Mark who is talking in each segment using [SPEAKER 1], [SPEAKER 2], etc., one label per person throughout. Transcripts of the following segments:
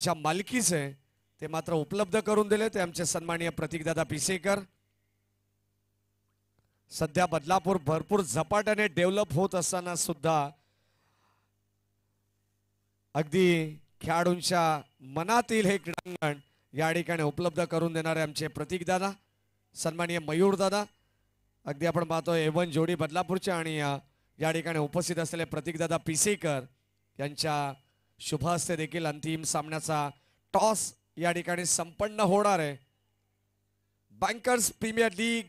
[SPEAKER 1] च्या मालकीचे ते मात्र उपलब्ध करून दिले ते आमचे सन्माननीय प्रतीकदादा पिसेकर। सध्या बदलापूर भरपूर झपाट्याने डेव्हलप होत असताना सुद्धा अगदी खेळाडूंच्या मनातील हे क्रीडांगण या ठिकाणी उपलब्ध करून देणारे आमचे प्रतीकदादा सन्माननीय मयूरदादा। अगदी आपण पाहतोय एवन जोडी बदलापूरच्या आणि या ठिकाणी उपस्थित असलेले प्रतीकदादा पिसेकर यांच्या शुभ हस्ते देखील अंतिम सामन्याचा टॉस या ठिकाणी संपन्न होणार आहे। बँकर्स प्रीमियर लीग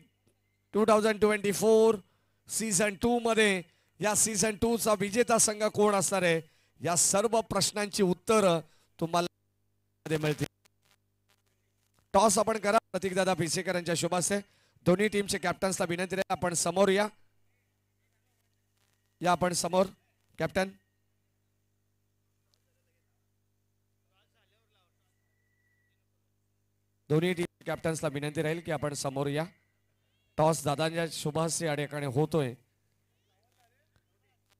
[SPEAKER 1] 2024 सीझन 2 मध्ये या सीझन 2 चा विजेता संघ कोण असणार आहे या सर्व प्रश्नांची उत्तरं तुम्हाला मिळतील। टॉस आपण करा प्रतीकदादा पिसेकर यांच्या शुभ हस्ते। दोन्ही टीमचे कॅप्टन्सला विनंती आहे आपण समोर या आपण समोर कॅप्टन। दोन्ही टीम कॅप्टन्सला विनंती राहील की आपण समोर या। टॉस दादांच्या शुभ हस्ते या ठिकाणी होतोय।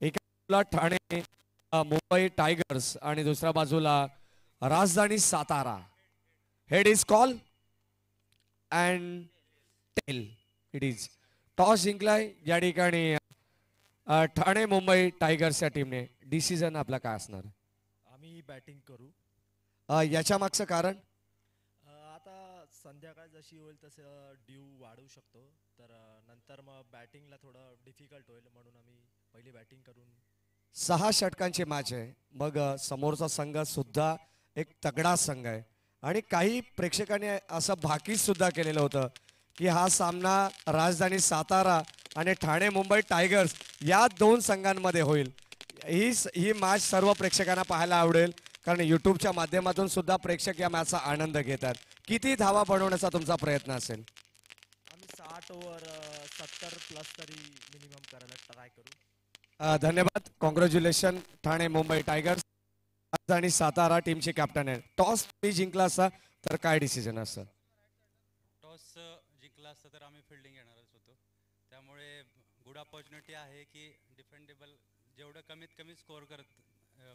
[SPEAKER 1] एका बाजूला ठाणे मुंबई टायगर्स आणि दुसऱ्या बाजूला राजधानी Satara. Head is call and tail it is. Toss जिंकलाय या ठिकाणी ठाणे मुंबई टायगर्स या टीमने। डिसिजन आपला काय असणार?
[SPEAKER 2] आम्ही बॅटिंग करू।
[SPEAKER 1] याच्या मागचं कारण
[SPEAKER 2] आता संध्याकाळ जशी होईल तसं ड्यू वाढू शकतो, तर नंतर मग बॅटिंगला थोडं डिफिकल्ट होईल म्हणून आम्ही पहिली बॅटिंग करून
[SPEAKER 1] 6 षटकांची मॅच आहे। मग समोरचा संघ सुद्धा एक तगडा संघ आहे आणि काही प्रेक्षकांनी असं भाकीत सुद्धा केलेलं होतं की हा सामना राजधानी सातारा आणि ठाणे मुंबई टायगर्स या दोन संघांमध्ये होईल। ही मॅच सर्व प्रेक्षकांना पाहायला आवडेल कारण यूट्यूबच्या माध्यमातून सुद्धा प्रेक्षक या मॅचचा आनंद घेतात। किती धावा बनवण्याचा तुमचा प्रयत्न असेल?
[SPEAKER 2] आम्ही 60 ओव्हर 70 प्लस तरी मिनिमम करायला ट्राय करू।
[SPEAKER 1] धन्यवाद, कॉंग्रॅच्युलेशन ठाणे मुंबई टायगर्स आणि सातारा टीमचे कॅप्टन आहे। टॉस जिंकला असता तर काय डिसिजन असतं?
[SPEAKER 3] टॉस जिंकला असता तर आम्ही फिल्डिंग घेणारच होतो, त्यामुळे गुड अपॉर्च्युनिटी आहे की डिफेंडेबल जेवढं कमीत कमी स्कोअर करत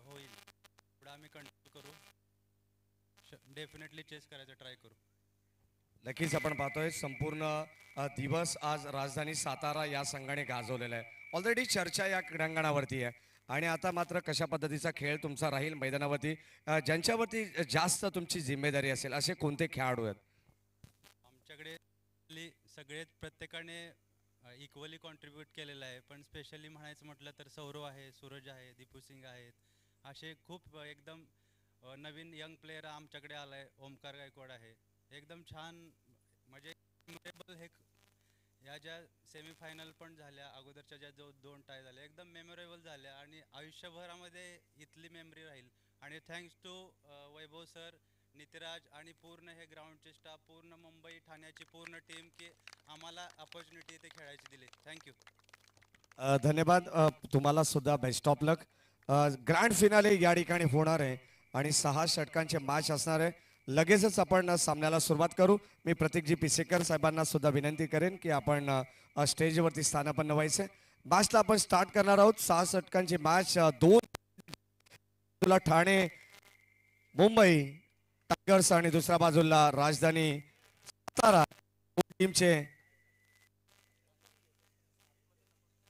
[SPEAKER 3] होईल तेवढं आम्ही कंट्रोल करू, डेफिनेटली चेस करायचं ट्राय करू।
[SPEAKER 1] नक्कीच आपण पाहतोय संपूर्ण दिवस आज राजधानी सातारा या संघाने गाजवलेला आहे। ऑलरेडी चर्चा या क्रीडांगणावरती आहे आणि आता मात्र कशा पद्धतीचा खेळ तुमचा राहील मैदानावरती, ज्यांच्यावरती जास्त तुमची जिम्मेदारी असेल असे कोणते खेळाडू आहेत?
[SPEAKER 3] आमच्याकडे सगळेच प्रत्येकाने इक्वली कॉन्ट्रीब्यूट केलेलं आहे, पण स्पेशली म्हणायचं म्हटलं तर सौरव आहे, सूरज आहे, दीपू सिंग आहेत, असे खूप एकदम नवीन यंग प्लेयर आमच्याकडे आलाय। ओमकार गायकवाड आहे, एकदम छान म्हणजे हे या ज्या सेमीफायनल पण झाल्या, अगोदरच्या ज्या दोन टाय झाल्या एकदम मेमोरेबल झाल्या आणि आयुष्यभरामध्ये इथली मेमरी राहील। आणि thanks to Vaibhav sir, Nitiraj आणि पूर्ण हे ग्राउंडचे स्टाफ, पूर्ण मुंबई ठाण्याची पूर्ण टीम की आम्हाला अपॉर्च्युनिटी इथे खेळायची दिली। थँक्यू।
[SPEAKER 1] धन्यवाद, तुम्हाला सुद्धा best of luck. Grand finale या ठिकाणी होणार आहे आणि 6 षटकांचे मॅच असणार आहे। लगेचच आपण सामन्याला सुरुवात करू। मी प्रतीकजी पिसेकर साहेबांना सुद्धा विनंती करेन की आपण स्टेजवरती स्थानापन्न व्हायचे। मॅचला आपण स्टार्ट करणार आहोत। 6 षटकांची मॅच, 2 ठाणे मुंबई टायगर्स आणि दुसऱ्या बाजूला राजधानी सातारा टीमचे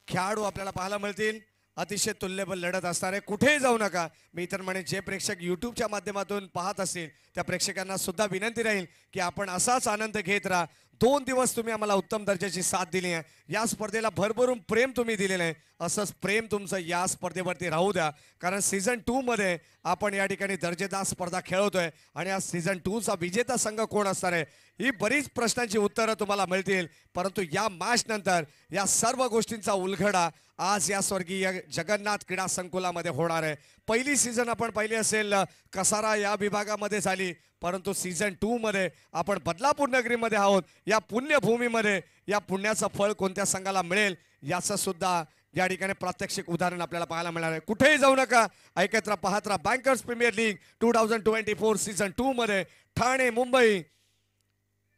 [SPEAKER 1] खेळाडू आपल्याला पाहायला मिळतील। अतिशय तुल्यबल लढत असणार आहे, कुठेही जाऊ नका। मी तर म्हणे जे प्रेक्षक यूट्यूबच्या माध्यमातून पाहत असतील त्या प्रेक्षकांना सुद्धा विनंती राहील की आपण असाच आनंद घेत राहा। 2 दिवस तुम्ही आम्हाला उत्तम दर्जाची साथ दिली आहे, या स्पर्धेला भरभरून प्रेम तुम्ही दिलेलं आहे, असंच प्रेम तुमचं या स्पर्धेवरती राहू द्या कारण सीझन 2 मध्ये आपण या ठिकाणी दर्जेदार स्पर्धा खेळवतोय आणि या सीझन 2 चा विजेता संघ कोण असणार आहे ही बरीच प्रश्नांची उत्तरं तुम्हाला मिळतील। परंतु या मॅच नंतर या सर्व गोष्टींचा उलगडा आज या स्वर्गीय जगन्नाथ क्रीडा संकुलामध्ये होणार आहे। पहिली सीझन आपण पाहिली असेल कसारा या विभागामध्ये झाली, परंतु सीझन 2 मध्ये आपण बदलापूर नगरीमध्ये आहोत। या पुण्यभूमीमध्ये या पुण्याचं फळ कोणत्या संघाला मिळेल याचं सुद्धा या ठिकाणी प्रात्यक्षिक उदाहरण आपल्याला पाहायला मिळणार आहे। कुठेही जाऊ नका, ऐकत राहा, पाहत राहा। बँकर्स प्रीमियर लीग 2024 सीझन 2 मध्ये ठाणे मुंबई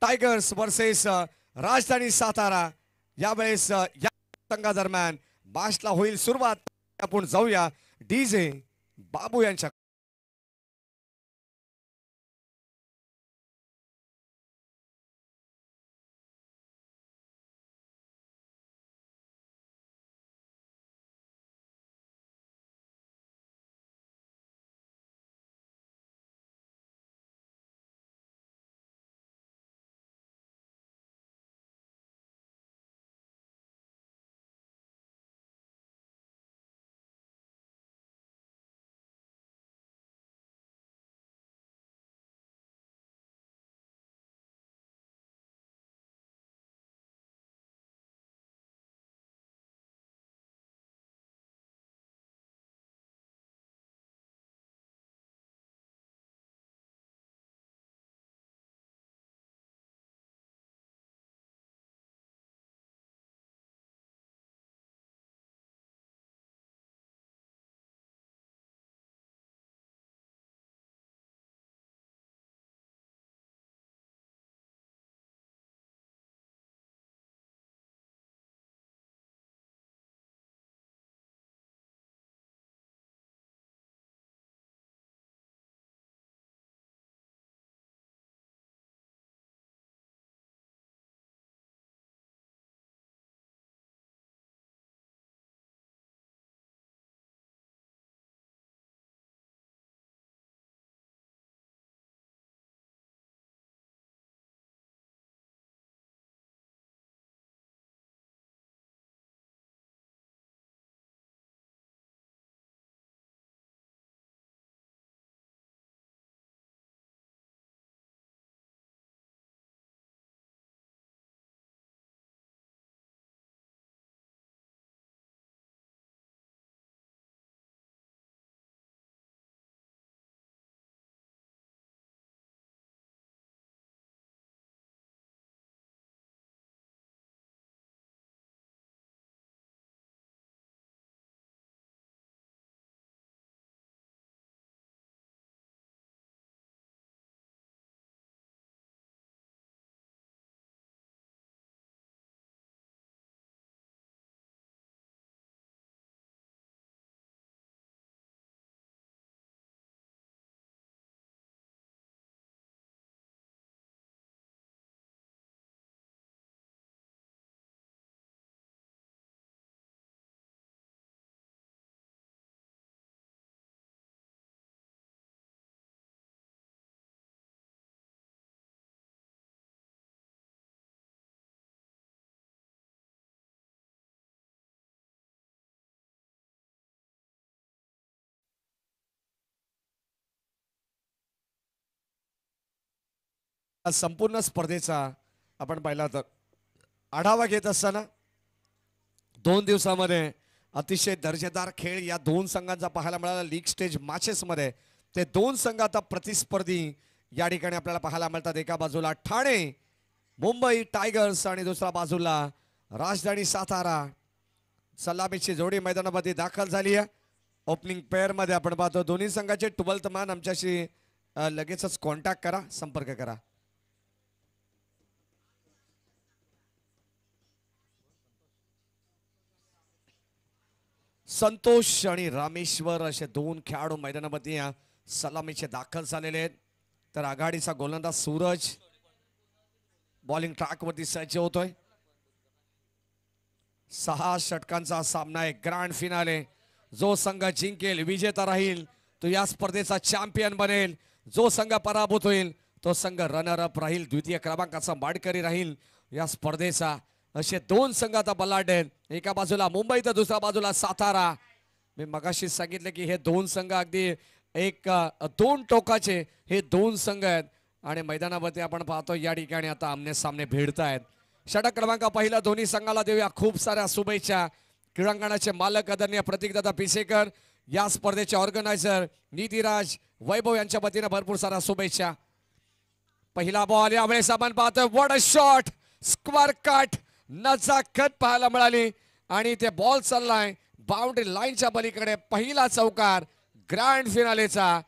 [SPEAKER 1] टायगर्स वर्सेस राजधानी सातारा। यावेळेस या संघादरम्यान मॅचला होईल सुरुवात। आपण जाऊया डीजे बाबू यांच्या संपूर्ण स्पर्धेचा आपण पाहिला तर आढावा घेत असताना 2 दिवसामध्ये अतिशय दर्जेदार खेळ या दोन संघांचा पाहायला मिळाला लीग स्टेज मॅचेस मध्ये. ते दोन संघ आता प्रतिस्पर्धी या ठिकाणी आपल्याला पाहायला मिळतात. एका बाजूला ठाणे मुंबई टायगर्स आणि दुसऱ्या बाजूला राजधानी सातारा. सलामीची जोडी मैदानामध्ये दाखल झाली आहे. ओपनिंग पेअर मध्ये आपण पाहतो दोन्ही संघाचे 12th मॅन आमच्याशी लगेचच कॉन्टॅक्ट करा, संपर्क करा. संतोष आणि रामेश्वर असे दोन खेळाडू मैदानामध्ये सलामीचे दाखल झालेले आहेत. तर आघाडीचा गोलंदाज सूरज बॉलिंग ट्रॅक वरती सज्ज होतोय. 6 षटकांचा सामना आहे, ग्रँड फिनाले. जो संघ जिंकेल विजेता राहील तो या स्पर्धेचा चॅम्पियन बनेल. जो संघ पराभूत होईल तो संघ रनर अप राहील, द्वितीय क्रमांकाचा मानकरी राहील या स्पर्धेचा. असे दोन संघ आता बलाढ्य आहेत. एका बाजूला मुंबई तर दुसऱ्या बाजूला सातारा. मी मगाशी सांगितलं की हे दोन संघ अगदी दोन टोकाचे हे दोन संघ आहेत आणि मैदानावरती आपण पाहतो या ठिकाणी आता आमने सामने भिडत आहेत. षटक क्रमांक पहिला दोन्ही संघाला देऊया खूप साऱ्या शुभेच्छा. क्रीडांगणाचे मालक आदरणीय प्रतीकदादा पिसेकर, या स्पर्धेचे ऑर्गनायझर नितीराज वैभव यांच्या वतीने भरपूर साऱ्या शुभेच्छा. पहिला बॉल यावेळेस आपण पाहतोय what a shot, square cut नजाकत पाहायला मिळाली आणि ते बॉल चाललाय बाउंड्री लाईनच्या पलीकडे. पहिला चौकार ग्रँड फिनालेचा.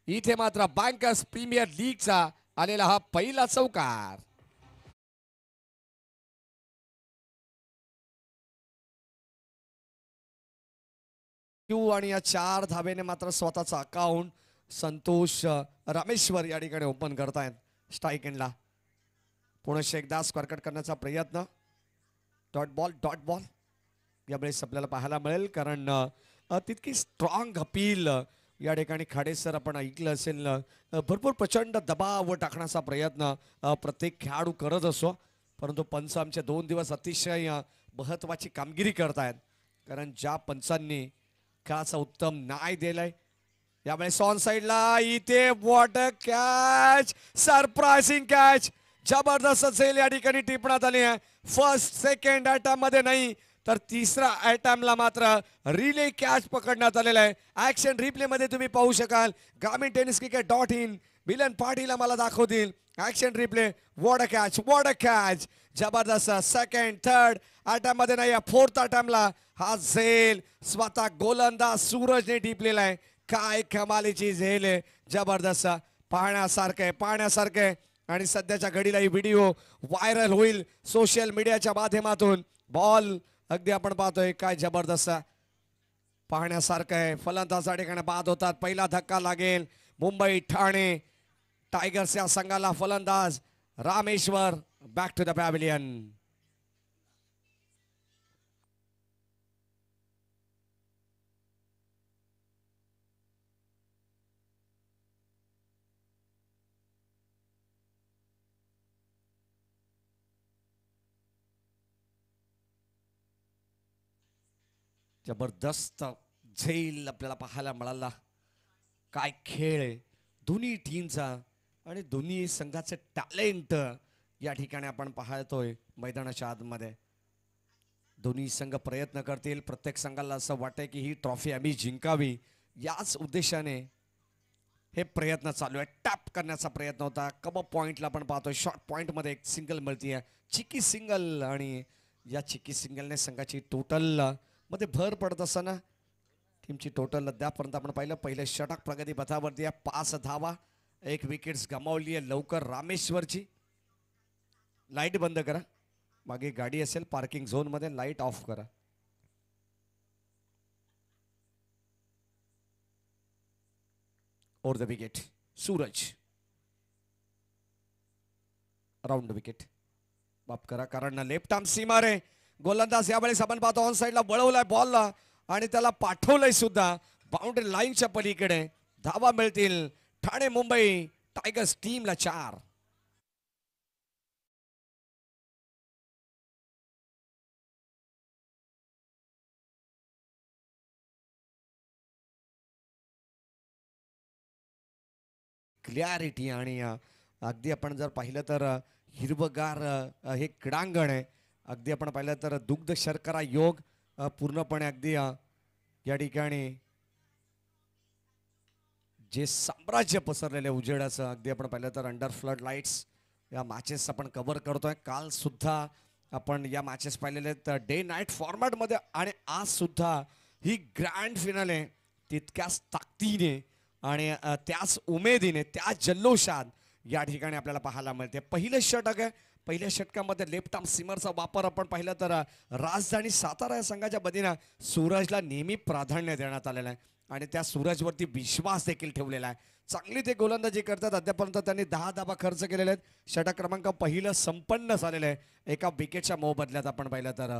[SPEAKER 1] इथे मात्र बँकर्स प्रीमियर लीगचा आलेला हा पहिला चौकार. आणि या 4 धावेने मात्र स्वतःचा अकाउंट संतोष रामेश्वर या ठिकाणी ओपन करतायत. स्ट्राईक एंडला पुन्हा एकदा स्क्वेअर कट करण्याचा प्रयत्न. डॉट बॉल यावेळेस आपल्याला पाहायला मिळेल कारण तितकी स्ट्रॉंग अपील या ठिकाणी खाडे सर आपण ऐकलं असेल. भरपूर प्रचंड दबाव टाकण्याचा प्रयत्न प्रत्येक खेळाडू करत असो, परंतु पंच आमचे 2 दिवस अतिशय महत्वाची कामगिरी करतायत कारण ज्या पंचांनी खेळाचा उत्तम न्याय दिलाय यावेळेस ऑन साइडला. इथे what a catch, surprising catch, जबरदस्त झेल या ठिकाणी टिपण्यात आली आहे. फर्स्ट सेकंड अटॅम्प मध्ये नाही तर तिसरा अटॅम्पला मात्र रिले कॅच पकडण्यात आलेला आहे. ऍक्शन रिप्ले मध्ये तुम्ही पाहू शकाल. ग्रामीण टेनिस cricket.in मिलन पाटील मला दाखवतील action replay. What a catch, जबरदस्त. सेकंड थर्ड अटॅम्प मध्ये नाही, फोर्थ अटॅम्पला हा झेल स्वतः गोलंदाज सूरजने टिपलेला आहे. काय कमालीची झेल आहे, जबरदस्त. पाहण्यासारखं आहे आणि सध्याच्या घडीला ही व्हिडिओ व्हायरल होईल सोशल मीडियाच्या माध्यमातून. बॉल अगदी आपण पाहतोय काय जबरदस्त पाहण्यासारखं आहे. फलंदाज या ठिकाणी बाद होतात. पहिला धक्का लागेल मुंबई ठाणे टायगर्स या संघाला. फलंदाज Rameshwar back to the pavilion. जबरदस्त झेल आपल्याला पाहायला मिळाला. काय खेळ आहे दोन्ही टीमचा आणि दोन्ही संघाचे टॅलेंट या ठिकाणी आपण पाहतोय मैदानाच्या आतमध्ये. दोन्ही संघ प्रयत्न करतील. प्रत्येक संघाला असं वाटतंय की ही ट्रॉफी आम्ही जिंकावी, याच उद्देशाने हे प्रयत्न चालू आहे. टॅप करण्याचा प्रयत्न होता. कबब पॉइंटला आपण पाहतोय शॉर्ट पॉइंटमध्ये एक सिंगल मिळतीये, चिकी सिंगल, आणि या चिकी सिंगलने संघाची टोटल मध्ये भर पडत असताना टीमची टोटल अद्यापर्यंत आपण पाहिलं पहिलं षटक प्रगती पथावरती आहे. 5 धावा, 1 विकेट्स गमावली आहे लवकर रामेश्वरची. लाईट बंद करा, मागे गाडी असेल पार्किंग झोन मध्ये, लाईट ऑफ करा. Over the wicket Suraj. Round wicket बाप करा कारण लेफ्ट आर्म सीमार आहे. गोलंदाज यावेळेस आपण पाहतो ऑन साइडला वळवलाय बॉलला आणि त्याला पाठवलंय सुद्धा बाउंड्री लाईनच्या पलीकडे. धावा मिळतील ठाणे मुंबई टायगर्स टीमला 4. क्लॅरिटी आणि अगदी आपण जर पाहिलं तर हिरवगार हे क्रीडांगण आहे. अगदी आपण पाहिलं तर दुग्ध शर्करा योग पूर्णपणे अगदी या ठिकाणी जे साम्राज्य पसरलेले उजेडाचं अगदी आपण पाहिलं तर अंडर फ्लड लाईट्स या मॅचेस आपण कव्हर करतोय. काल सुद्धा आपण या मॅचेस पाहिलेले आहेत डे नाईट फॉर्मॅटमध्ये आणि आज सुद्धा ही ग्रँड फिनाले तितक्याच ताकदीने आणि त्याच उमेदीने त्याच जल्लोषात या ठिकाणी आपल्याला पाहायला मिळते. पहिलं षटक आहे. पहिल्या षटकामध्ये लेफ्ट आर्म सिमरचा वापर आपण पाहिलं तर राजधानी सातारा या संघाच्या वतीनं सूरजला नेहमी प्राधान्य देण्यात आलेलं आहे आणि त्या सूरजवरती विश्वास देखील ठेवलेला आहे. चांगली ते गोलंदाजी करतात. अद्यापर्यंत त्यांनी 10 धावा खर्च केलेले आहेत. षटक क्रमांक पहिलं संपन्न झालेलं आहे एका विकेटच्या मोबदल्यात आपण पाहिलं तर.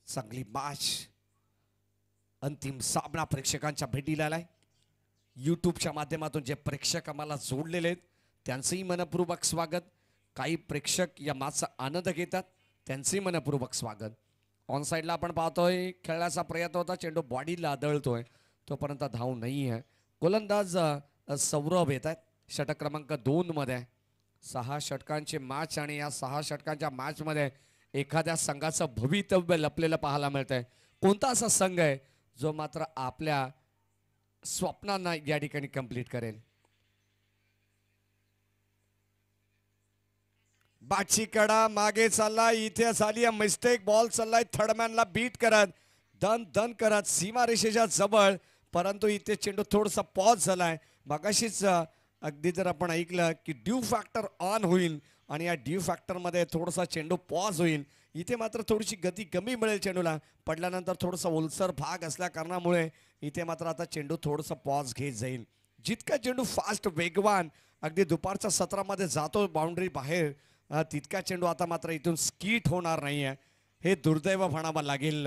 [SPEAKER 1] चांगली मॅच अंतिम सामना प्रेक्षकांच्या भेटीला आलाय. यूट्यूबच्या माध्यमातून जे प्रेक्षक आम्हाला जोडलेले आहेत त्यांचंही मनपूर्वक स्वागत. काही प्रेक्षक या मॅचचा आनंद घेतात त्यांचंही मनपूर्वक स्वागत. ऑन साईडला आपण पाहतोय खेळण्याचा प्रयत्न होता. चेंडू बॉडीला आदळतोय तोपर्यंत धाव नाही आहे. गोलंदाज सौरभ येत आहेत षटक क्रमांक 2 मध्ये. 6 षटकांची मॅच आणि या 6 षटकांच्या मॅच मध्ये एखाद्या संघाचं भवितव्य लपलेलं पाहायला मिळतंय. कोणता असा संघ आहे जो मात्र आपल्या स्वप्नांना या ठिकाणी कंप्लीट करेल. बाटची कडा मागे चाललाय. इथे झाली मिस्टेक. बॉल चाललाय थर्डमॅनला बीट करत दन दन करत सीमारेषेच्या जवळ. परंतु इथे चेंडू थोडासा पॉज झालाय. मगाशीच अगदी जर आपण ऐकलं की ड्यू फॅक्टर ऑन होईल आणि या ड्यू फॅक्टर मध्ये थोडासा चेंडू पॉज होईल. इथे मात्र थोडीशी गती कमी मिळेल चेंडूला. पडल्यानंतर थोडासा ओलसर भाग असल्या कारणामुळे इथे मात्र आता चेंडू थोडासा पॉज घेत जाईल. जितका चेंडू फास्ट वेगवान अगदी दुपारच्या सत्रामध्ये जातो बाउंड्री बाहेर तितका चेंडू आता मात्र इथून स्कीट होणार नाहीये. हे दुर्दैव म्हणावं लागेल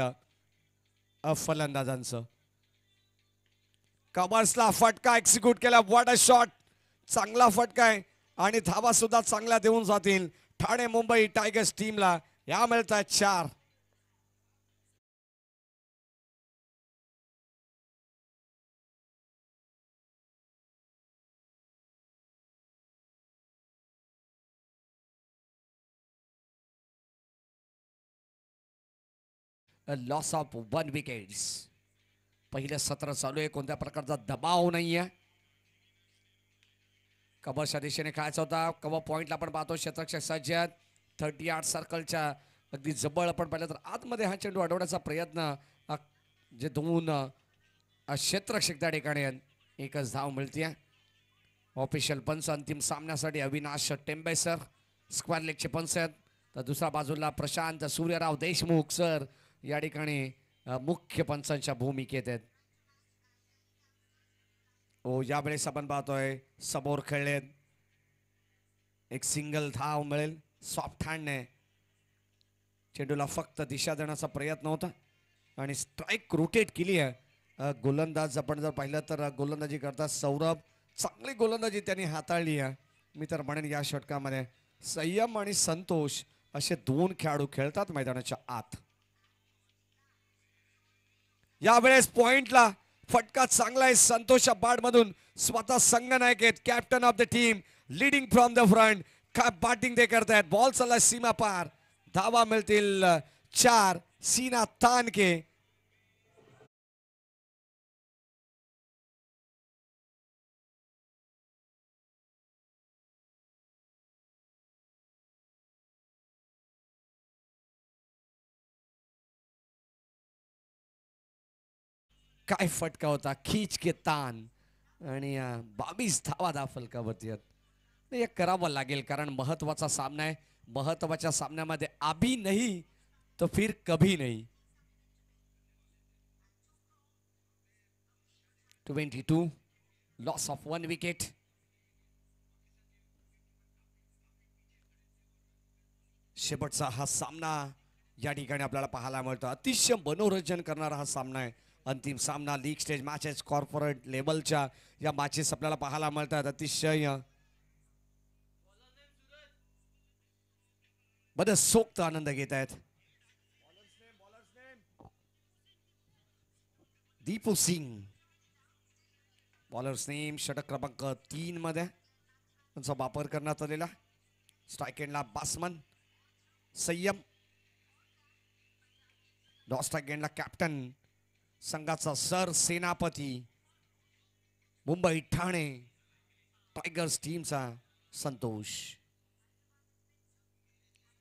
[SPEAKER 1] फलंदाजांचं. कबर्सला फटका एक्झिक्यूट केला. What a shot. चांगला फटका आहे आणि धावा सुद्धा चांगल्या देऊन जातील ठाणे मुंबई टायगर्स टीमला. या मिळतात 4. Loss of 1 wickets. पहिलं सत्र चालू आहे. कोणत्या प्रकारचा दबाव नाहीये. कबरच्या दिशेने खेळायचा होता. कबर पॉइंटला आपण पाहतो क्षेत्ररक्षक सज्ज 38 सर्कलच्या अगदी जवळ आपण पाहिलं तर आतमध्ये हा चेंडू अडवण्याचा प्रयत्न जे 2 क्षेत्ररक्षक त्या ठिकाणी एकच धाव मिळते. ऑफिशियल पंच अंतिम सामन्यासाठी अविनाश टेंबे सर स्क्वेअर लेगचे पंच आहेत. तर दुसऱ्या बाजूला प्रशांत सूर्यराव देशमुख सर या ठिकाणी मुख्य पंचांच्या भूमिकेत आहेत. यावेळेस आपण पाहतोय समोर खेळलेत. एक सिंगल धाव मिळेल. सॉफ्ट हँडने चेंडूला फक्त दिशा देण्याचा प्रयत्न होता आणि स्ट्राईक रोटेट केली आहे. गोलंदाज आपण जर पाहिलं तर गोलंदाजी करता सौरभ चांगली गोलंदाजी त्यांनी हाताळली आहे. मी तर म्हणेन या षटकामध्ये संयम आणि संतोष असे 2 खेळाडू खेळतात मैदानाच्या आत. यावेळेस पॉइंटला फटका चांगला आहे. संतोष बाडमधून स्वतः संघनायक आहेत. Captain of the team leading from the front. काय बॅटिंग ते करतायत. बॉल चालला सीमा पार. धावा मिळतील 4. सीना तान के. काय फटका होता. खीच के तान आणि 22 धावा दा फलकावरती आहेत. हे करावं लागेल कारण महत्वाचा सामना आहे. महत्वाच्या सामन्यामध्ये अभी नहीं तो फिर कभी नहीं. 22 लॉस ऑफ 1 विकेट. शेवटचा हा सामना या ठिकाणी आपल्याला पाहायला मिळतो. अतिशय मनोरंजन करणारा हा सामना आहे. अंतिम सामना लीग स्टेज मॅचेस कॉर्पोरेट लेवलच्या या मॅचेस आपल्याला पाहायला मिळतात. अतिशय मनसोक्त आनंद घेत आहेत. दीपू सिंग बॉलर्स नेम षटक क्रमांक 3 मध्ये त्यांचा वापर करण्यात आलेला. स्ट्राईक एंडला बासमन संयम, डॉ स्ट्राईक एंडला कॅप्टन संघाचा सर सेनापती मुंबई ठाणे टायगर्स टीमचा संतोष.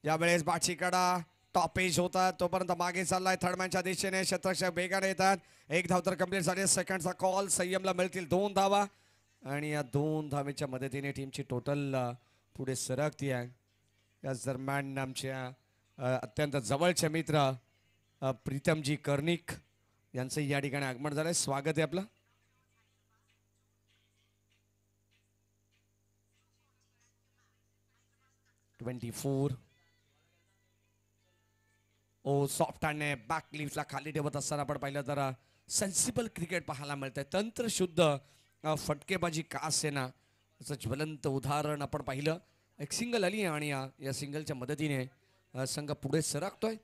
[SPEAKER 1] यावेळेस बाची कडा टॉप एज होतात तोपर्यंत मागे चाललाय थर्डमॅनच्या दिशेने. शतरक्षक वेगाने येतात. 1 धाव तर कंप्लीट झाली. सेकंडचा कॉल. संयमला मिळतील 2 धावा आणि या 2 धावेच्या मदतीने टीमची टोटल पुढे सरकती आहे. याच दरम्यान आमच्या अत्यंत जवळचे मित्र प्रीतमजी कर्णिक यांचं या ठिकाणी आगमन झालंय. स्वागत आहे आपलं. सॉफ्ट आणि बॅक लिफ्टला खाली ठेवत असताना आपण पाहिलं तर सेन्सिबल क्रिकेट पाहायला मिळतंय. तंत्रशुद्ध फटकेबाजी का असेना असं ज्वलंत उदाहरण आपण पाहिलं. एक सिंगल आली आणि या सिंगलच्या मदतीने संघ पुढे सरकतोय.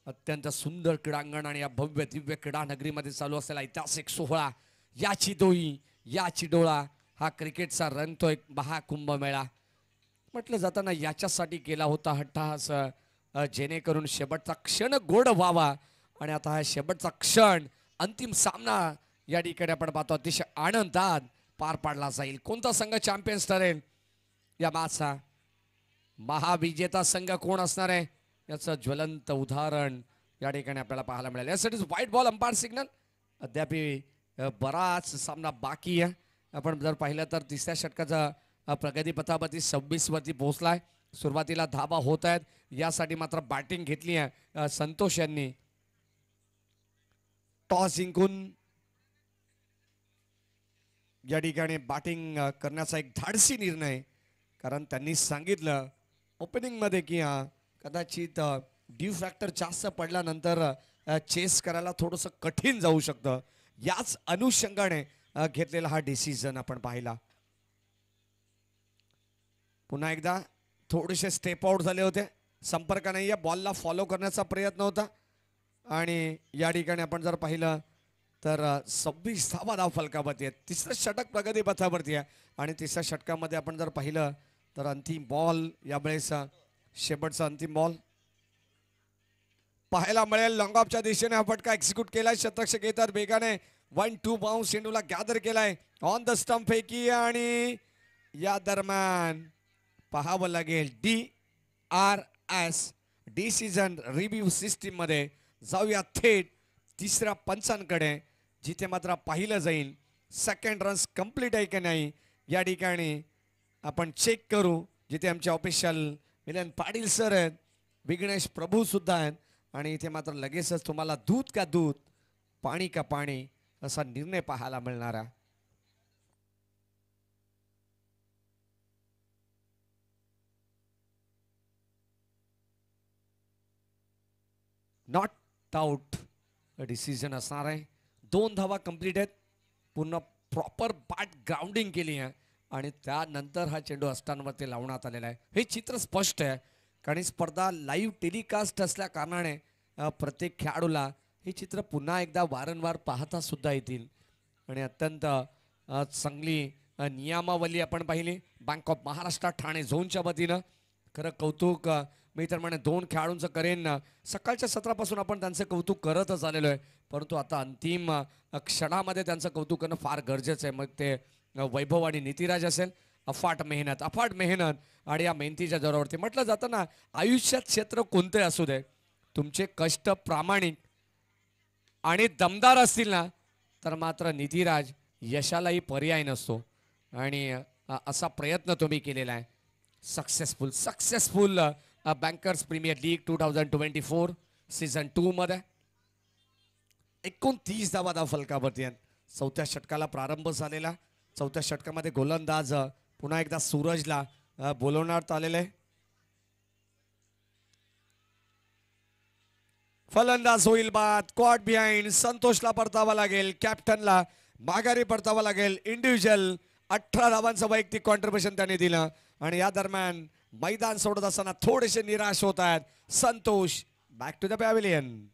[SPEAKER 1] अत्यंत सुंदर क्रीडांगण आणि या भव्य दिव्य क्रीडा नगरीमध्ये चालू असलेला ऐतिहासिक सोहळा याची दोई याची डोळा हा क्रिकेटचा रंगतोय महाकुंभमेळा. म्हटलं जाताना याच्यासाठी केला होता हट्टहास जेणेकरून शेवटचा क्षण गोड व्हावा आणि आता हा शेवटचा क्षण अंतिम सामना या ठिकाणी आपण पाहतो अतिशय आनंदात पार पाडला जाईल. कोणता संघ चॅम्पियन्स ठरेल या मॅचचा, महाविजेता संघ कोण असणार आहे याचं ज्वलंत उदाहरण या ठिकाणी आपल्याला पाहायला मिळेल. यासाठी व्हाईट बॉल अंपायर सिग्नल. अद्याप बराच सामना बाकी आहे. आपण जर पाहिलं तर तिसऱ्या षटकाचा प्रगतीपथावरती 26 वरती पोहोचलाय. सुरुवातीला धाबा होत आहेत. यासाठी मात्र बॅटिंग घेतली आहे संतोष यांनी. टॉस जिंकून या ठिकाणी बॅटिंग करण्याचा एक धाडसी निर्णय, कारण त्यांनी सांगितलं ओपनिंग मध्ये की कदाचित ड्यू फॅक्टर जास्त पडल्यानंतर चेस करायला थोडंसं कठीण जाऊ शकतं. याच अनुषंगाने घेतलेला हा डिसिजन आपण पाहिला. पुन्हा एकदा थोडेसे स्टेप आउट झाले होते. संपर्क नाही आहे. बॉलला फॉलो करण्याचा प्रयत्न होता आणि या ठिकाणी आपण जर पाहिलं तर 26 धावा धाव फलकावरती आहेत. तिसरं षटक प्रगतीपथावरती आहे आणि तिसऱ्या षटकामध्ये आपण जर पाहिलं तर अंतिम बॉल यावेळेस शेवटचा अंतिम बॉल पाहायला मिळेल. लॉंग ऑफच्या दिशेने हा फटका एक्झिक्यूट केलाय. शतरक्षक येतात वेगाने 1-2 बाउन्स चेंडूला गॅदर केलाय ऑन द स्टंप फेकी आणि या दरम्यान पाहावं लागेल DRS डिसिजन रिव्ह्यू सिस्टीम मध्ये. जाऊया थेट तिसऱ्या पंचांकडे जिथे मात्र पाहिलं जाईल सेकंड रन्स कंप्लीट आहे की नाही या ठिकाणी आपण चेक करू. जिथे आमचे ऑफिशियल मिलन पाटील सर आहेत, विघ्नेश प्रभू सुद्धा आहेत आणि इथे मात्र लगेचच तुम्हाला दूध का दूध पाणी का पाणी असा निर्णय पाहायला मिळणारा. नॉट आउट डिसिजन असणार आहे. 2 धावा कंप्लीट आहेत. पूर्ण प्रॉपर बॅट ग्राउंडिंग केली आहे आणि त्यानंतर हा चेंडू अस्टांवरती लावण्यात आलेला आहे. हे चित्र स्पष्ट आहे कारण ही स्पर्धा लाईव्ह टेलिकास्ट असल्या कारणाने प्रत्येक खेळाडूला हे चित्र पुन्हा एकदा वारंवार पाहता सुद्धा येतील आणि अत्यंत चांगली नियमावली आपण पाहिली बँक ऑफ महाराष्ट्र ठाणे झोनच्या वतीनं. खरं कौतुक मी तर म्हणे 2 खेळाडूंचं करेन. सकाळच्या सत्रापासून आपण त्यांचं कौतुक करतच आलेलो आहे, परंतु आता अंतिम क्षणामध्ये त्यांचं कौतुक करणं फार गरजेचं आहे. मग ते वैभव आणि नितिराज असेल. अफाट मेहनत आणि या मेहनतीच्या जोरावरती म्हटलं जातं ना, आयुष्यात क्षेत्र कोणते असू दे, तुमचे कष्ट प्रामाणिक आणि दमदार असतील ना तर मात्र नितिराज यशालाही पर्याय नसतो आणि असा प्रयत्न तुम्ही केलेला आहे. Successful bankers premier league 2024 season 2 मध्ये 29 धावा धाव फलकावरती आहेत. 4थ्या षटकाला प्रारंभ झालेला. 4थ्या षटकामध्ये गोलंदाज पुन्हा एकदा सूरजला बोलवण्यात आलेले. फलंदाज होईल बाद. Caught behind. संतोषला परतावा लागेल. कॅप्टनला माघारी परतावा लागेल. इंडिव्हिज्युअल 18 धावांचं वैयक्तिक कॉन्ट्रीब्युशन त्यांनी दिलं आणि या दरम्यान मैदान सोडत असताना थोडेसे निराश होत आहेत Santosh. Back to the pavilion.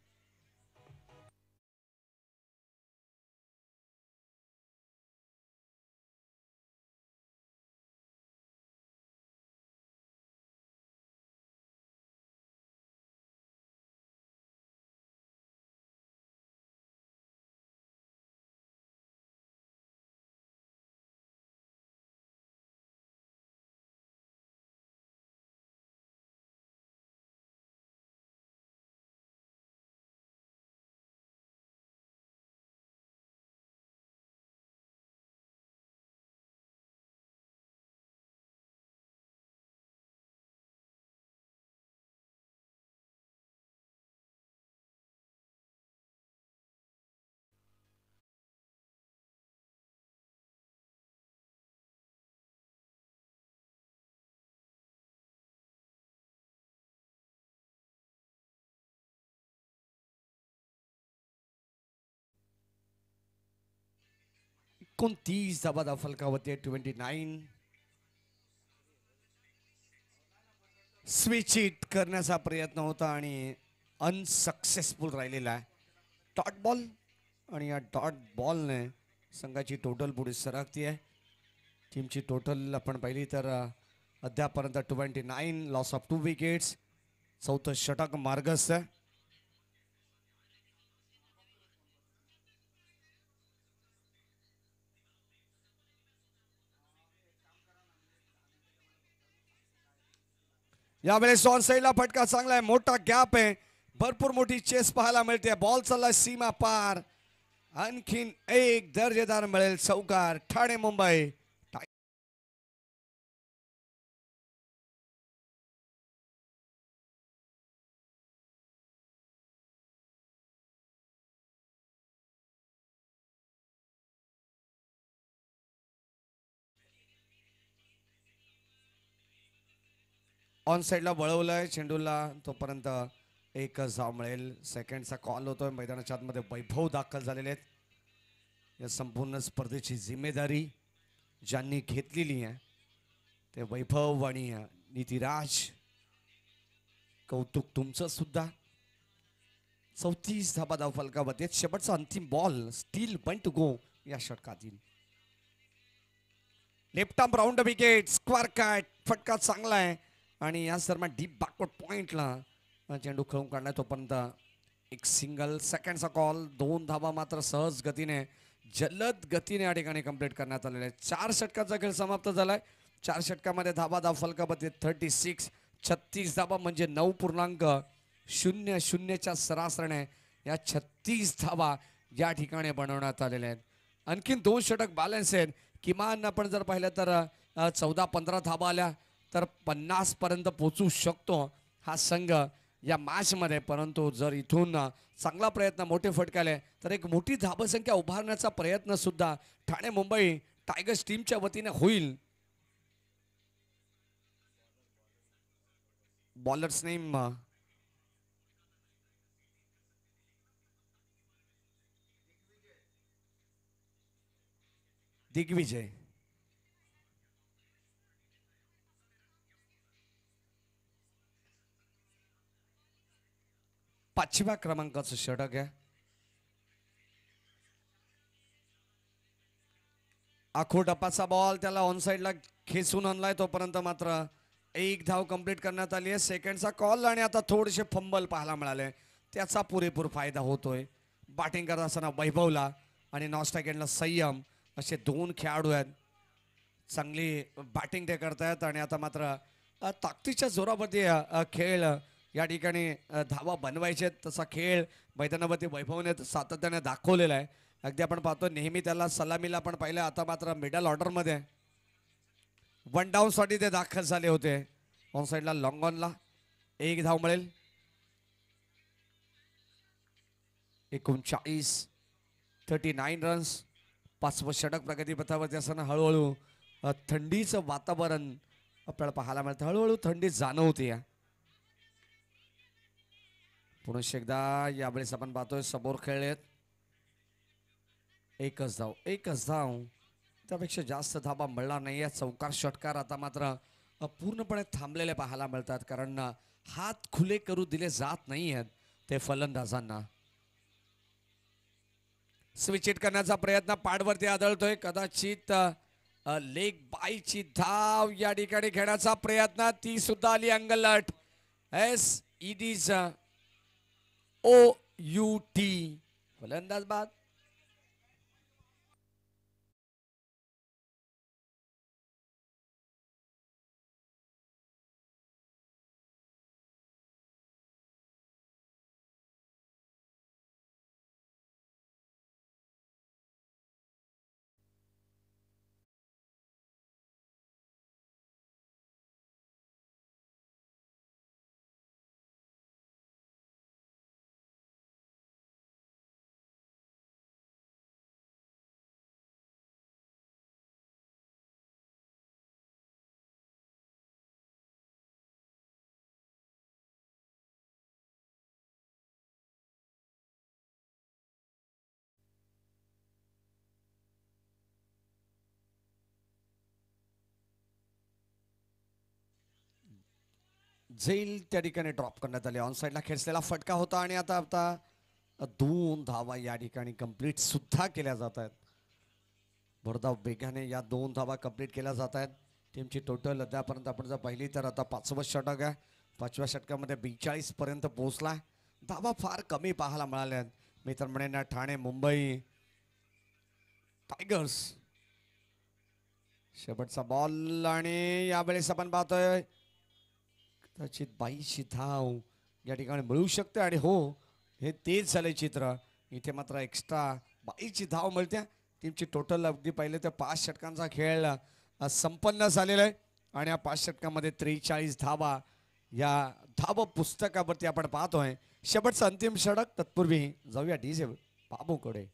[SPEAKER 1] 29 धाबा फलकावरती 29. स्विच इट करण्याचा प्रयत्न होता आणि अनसक्सेसफुल राहिलेला आहे. डॉट बॉल आणि या डॉट बॉलने संघाची टोटल पुढे सरकती आहे. टीमची टोटल आपण पाहिली तर अद्यापर्यंत 29, लॉस ऑफ 2 विकेट्स. चौथं षटक मार्गस्थ आहे. यावेळेस ऑन साईडला फटका चांगला आहे, मोठा गॅप आहे, भरपूर मोठी चेस पाहायला मिळते. बॉल चालला सीमा पार, आणखीन एक दर्जेदार मिळेल चौकार. ठाणे मुंबई ऑन साईडला वळवलंय चेंडूला, तोपर्यंत एकच धाव मिळेल. सेकंडचा कॉल होतोय. मैदानाच्या आतमध्ये वैभव दाखल झालेले आहेत. या संपूर्ण स्पर्धेची जिम्मेदारी ज्यांनी घेतलेली आहे ते वैभव आणि नितिराज, कौतुक तुमचं सुद्धा. 34 धाबा फलकावरती. शेवटचा अंतिम ball, still point to go या षटकातील. Left arm round wicket, square cut, फटका चांगला आहे आणि या दरम्यान डीप बॅकवर्ड पॉइंटला चेंडू खेळून काढलाय. तोपर्यंत एक सिंगल. सेकंडचा कॉल. 2 धाबा मात्र सहज गतीने, जलद गतीने या ठिकाणी कंप्लीट करण्यात आलेले आहेत. 4 षटकाचा खेळ समाप्त झालाय. 4 षटकामध्ये धाबा फलकामध्ये 36. 36 धाबा म्हणजे 9.00च्या सरासरीने या 36 धाबा या ठिकाणी बनवण्यात आलेल्या आहेत. आणखीन 2 षटक बॅलन्स आहेत. किमान आपण जर पाहिलं तर 14-15 धाबा आल्या तर 50 पर्यंत पोहोचू शकतो हा संघ या मॅचमध्ये. परंतु जर इथून चांगला प्रयत्न, मोठे फटके आले तर एक मोठी धाबसंख्या उभारण्याचा प्रयत्न सुद्धा ठाणे मुंबई टायगर्स टीमच्या वतीने होईल. Bowlers name Digvijay. पाचव्या क्रमांकाचं षटक आहे. आखो टप्पाचा बॉल, त्याला ऑन साईडला खेचून आणलाय. तोपर्यंत मात्र एक धाव कंप्लीट करण्यात आली आहे. सेकंडचा कॉल आणि आता थोडेसे फंबल पाहायला मिळाले, त्याचा पुरेपूर फायदा होतोय. बॅटिंग करत असताना वैभवला आणि नॉस्टॅक एंडला संयम असे 2 खेळाडू आहेत. चांगली बॅटिंग ते करतायत आणि आता मात्र ताकदीच्या जोरावरती खेळ या ठिकाणी धावा बनवायचे, तसा खेळ मैदानावरती वैभवने सातत्याने दाखवलेला आहे. अगदी आपण पाहतो नेहमी त्याला सलामीला आपण पाहिलं, आता मात्र मिडल ऑर्डरमध्ये 1 डाऊन साठी ते दाखल झाले होते. ऑन साईडला लॉंग ऑनला 1 धाव मिळेल. 39 रन्स. 5वं षटक प्रगतीपथावरती असताना हळूहळू थंडीचं वातावरण आपल्याला पाहायला मिळतं. हळूहळू थंडी जाणवते. पुन्हा एकदा यावेळेस आपण पाहतोय समोर खेळलेत. एकच धाव, त्यापेक्षा जास्त धाबा मिळणार नाही. या चौकार षटकार आता मात्र पूर्णपणे थांबलेले पाहायला मिळतात, कारण हात खुले करू दिले जात नाही आहेत ते फलंदाजांना. स्विच इट करण्याचा प्रयत्न पॅडवरती आदळतोय. कदाचित लेग बायची धाव या ठिकाणी खेळण्याचा प्रयत्न, ती सुद्धा आली अंगलट. इज OUT फलंदाज बाद. झैल त्या ठिकाणी ड्रॉप करण्यात आले. ऑन साईडला खेचलेला फटका होता आणि आता आता 2 धावा या ठिकाणी कंप्लीट सुद्धा केल्या जात आहेत. भरधाव वेगाने या 2 धावा कंप्लीट केल्या जात आहेत. टीमची टोटल अद्यापर्यंत आपण जर पाहिली तर आता 5वं षटक आहे. 5व्या षटकामध्ये 42 पर्यंत पोहोचला. धावा फार कमी पाहायला मिळाल्या आहेत. मी तर म्हणेन ठाणे मुंबई टायगर्स शेवटचा बॉल आणि यावेळेस आपण पाहतोय कदाचित 22ची धाव या ठिकाणी मिळू शकते आणि हो हे तेच झालंय चित्र. इथे मात्र एक्स्ट्रा 22ची धाव मिळते. टीमची टोटल अगदी पाहिलं तर 5 षटकांचा खेळ संपन्न झालेला आहे आणि या 5 षटकामध्ये 43 धावा या धाव पुस्तकावरती आपण पाहतोय. शेवटचं अंतिम षटक. तत्पूर्वी जाऊया डीजे बाबूकडे.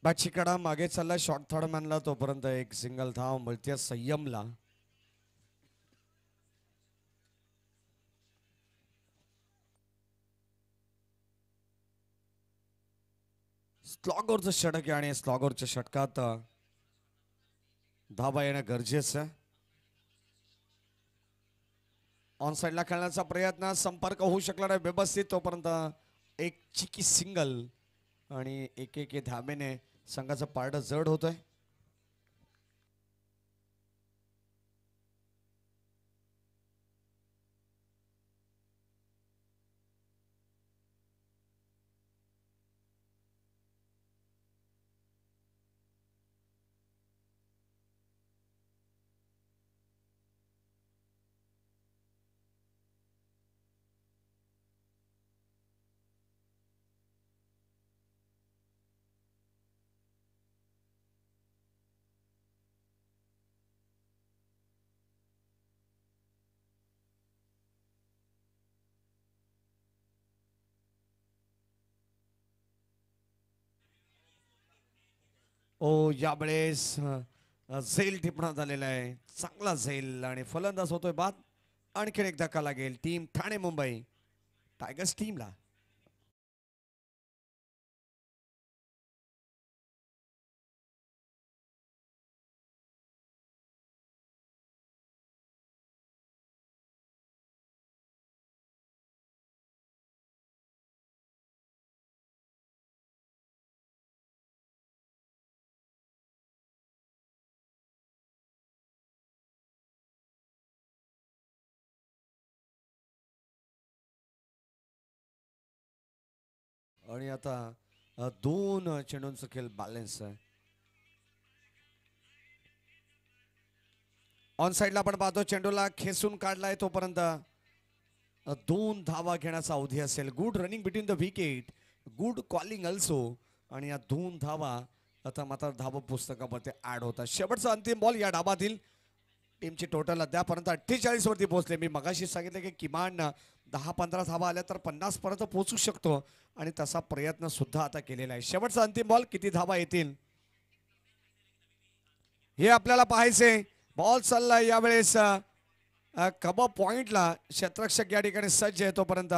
[SPEAKER 1] बॅटची कडा मागे चालला. शॉर्ट थर्ड मॅनला तोपर्यंत एक सिंगल धाव मिळते संयमला. स्लॉगरचं षटक आहे आणि स्लॉगरच्या षटकात धावा येणं गरजेचं आहे. ऑन साईडला खेळण्याचा प्रयत्न, संपर्क होऊ शकला नाही व्यवस्थित. तोपर्यंत एक चिकी सिंगल आणि एक धाब्याने संघाचं पारडं जड होतंय. ओ यावेळेस झैल टिपण्यात आलेला आहे. चांगला झैल आणि फलंदाज होतोय बाद. आणखीन एक धक्का लागेल टीम ठाणे मुंबई टायगर्स टीमला. आणि आता 2 चेंडूंचा खेळ बॅलन्स आहे. ऑन साईडला आपण पाहतो चेंडूला खेचून काढलाय. तोपर्यंत 2 धावा घेण्याचा अवधी असेल. Good running between the wicket, good calling also. आणि या 2 धावा आता मात्र धावा पुस्तकामध्ये ऍड होतात. शेवटचा अंतिम बॉल या डाबातील. टीमची टोटल अद्यापर्यंत 48 वरती पोहोचले. मी मगाशी सांगितलं की किमान 10-15 धावा आल्या तर 50 पर्यंत पोहोचू शकतो आणि तसा प्रयत्न सुद्धा आता केलेला आहे. शेवटचा अंतिम बॉल, किती धावा येतील हे आपल्याला पाहायचे. बॉल चाललाय यावेळेस कबर पॉइंटला. क्षेत्ररक्षक या ठिकाणी सज्ज आहे. तोपर्यंत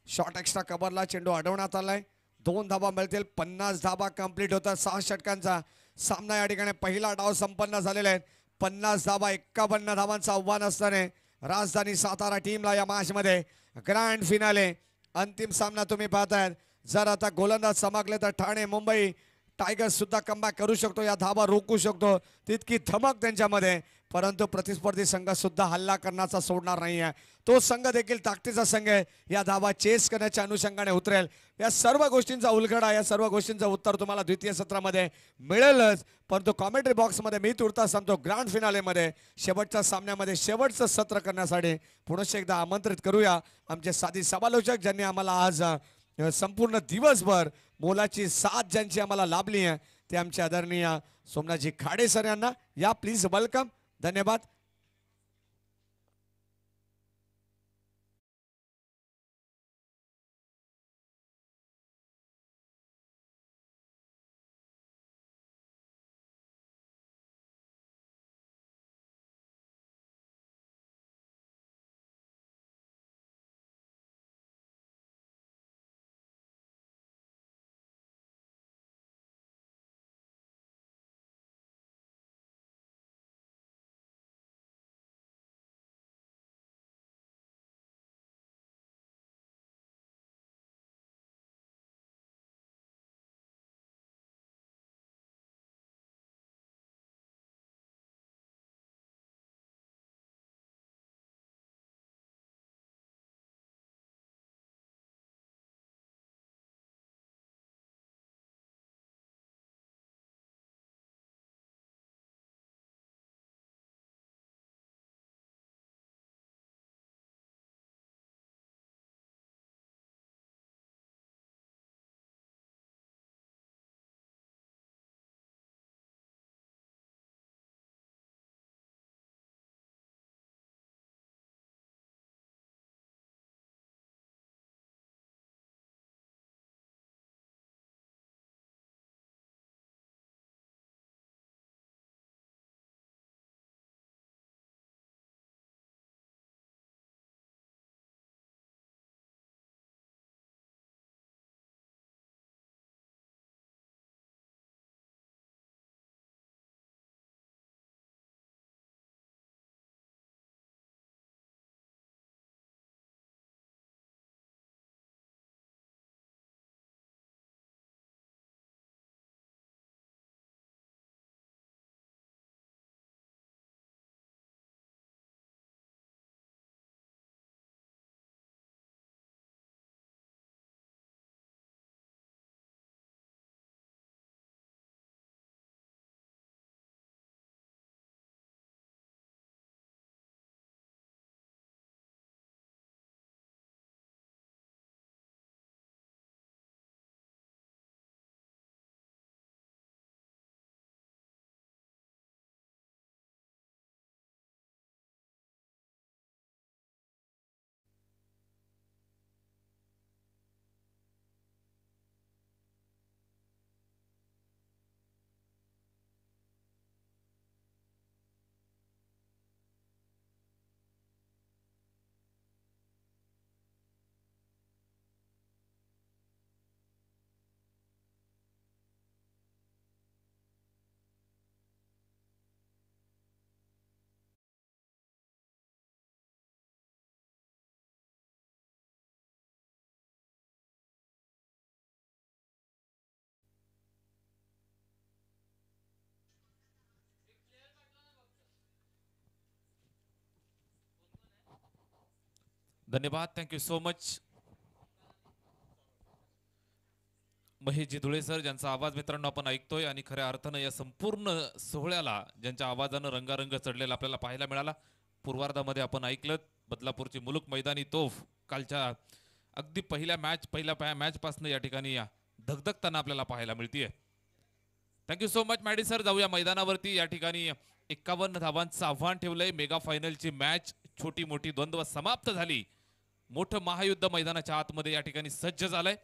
[SPEAKER 1] शॉर्ट एक्स्ट्रा कबरला चेंडू अडवण्यात आलाय. 2 धावा मिळतील. 50 धावा कंप्लीट होतात. 6 षटकांचा सामना या ठिकाणी पहिला डाव संपन्न झालेला आहे. 50 धावा 51 धावांचं आव्हान असताना राजधानी सातारा टीमला या मॅच मध्ये ग्रँड फिनाले अंतिम सामना तुम्ही पाहताय. जर आता गोलंदाज चमकले तर ठाणे मुंबई टायगर्स सुद्धा कमबॅक करू शकतो. या धावा रोखू शकतो. तितकी धमक त्यांच्यामध्ये. परंतु प्रतिस्पर्धी संघ सुद्धा हल्ला करण्याचा सोडणार नाहीये. तो संघ देखील ताकदीचा संघ आहे. या धावा चेस करण्याच्या अनुषंगाने उतरेल. या सर्व गोष्टींचा उलगडा, या सर्व गोष्टींचं उत्तर तुम्हाला द्वितीय सत्रामध्ये मिळेलच. परंतु कॉमेंट्री बॉक्समध्ये मी तुर्ता सांगतो ग्रँड फिनालेमध्ये शेवटच्या सामन्यामध्ये शेवटचं सत्र करण्यासाठी पुनश्च एकदा आमंत्रित करूया आमचे साथी समालोचक ज्यांनी आम्हाला आज संपूर्ण दिवसभर मोलाची साथ ज्यांची आम्हाला लाभली आहे ते आमचे आदरणीय सोमनाथजी खाडे सर यांना. या प्लीज वेलकम. धन्यवाद.
[SPEAKER 4] धन्यवाद, thank you so much. Maheshji Dhule sir, ज्यांचा आवाज मित्रांनो आपण ऐकतोय आणि खऱ्या अर्थानं या संपूर्ण सोहळ्याला ज्यांच्या आवाजानं रंगारंग चढलेला आपल्याला पाहायला मिळाला. पूर्वार्धामध्ये आपण ऐकलं बदलापूरची मुलुक मैदानी तोफ कालच्या अगदी पहिल्या मॅच पासून या ठिकाणी धगधगताना आपल्याला पाहायला मिळतीये. Thank you so much Maddy sir. जाऊया मैदानावरती. या ठिकाणी 51 धावांचं आव्हान ठेवलंय. मेगा फायनलची मॅच छोटी मोठी द्वंद्व समाप्त झाली. मोठं महायुद्ध मैदानाच्या आतमध्ये या ठिकाणी सज्ज झालंय.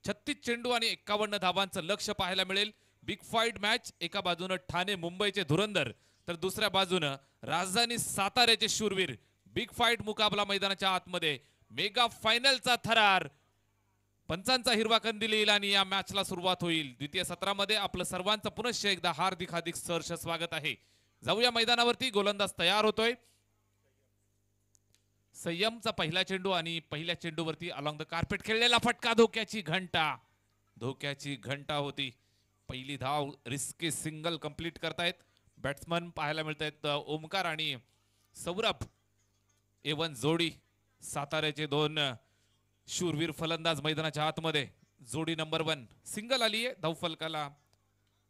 [SPEAKER 4] 36 चेंडू आणि 51 धावांचं लक्ष पाहायला मिळेल. Big fight match. एका बाजूनं ठाणे मुंबईचे धुरंधर तर दुसऱ्या बाजूनं राजधानी साताऱ्याचे शूरवीर. बिग फाईट मुकाबला मैदानाच्या आतमध्ये. मेगा फायनलचा थरार. पंचांचा हिरवा कंदील येईल आणि या मॅचला सुरुवात होईल. द्वितीय सत्रामध्ये आपलं सर्वांचं पुनश्च एकदा हार्दिक सहर्ष स्वागत आहे. जाऊया मैदानावरती. गोलंदाज तयार होतोय. संयमचा पहिला चेंडू आणि पहिल्या चेंडूवरती अलॉंग द कार्पेट खेळलेला फटका. धोक्याची घंटा होती. पहिली धाव रिस्की सिंगल कंप्लीट करतायत बॅट्समन पाहायला मिळत आहेत. ओमकार आणि सौरभ एवन जोडी. साताऱ्याचे दोन शूरवीर फलंदाज मैदानाच्या आतमध्ये. जोडी नंबर 1 सिंगल आली आहे. धावफलकाला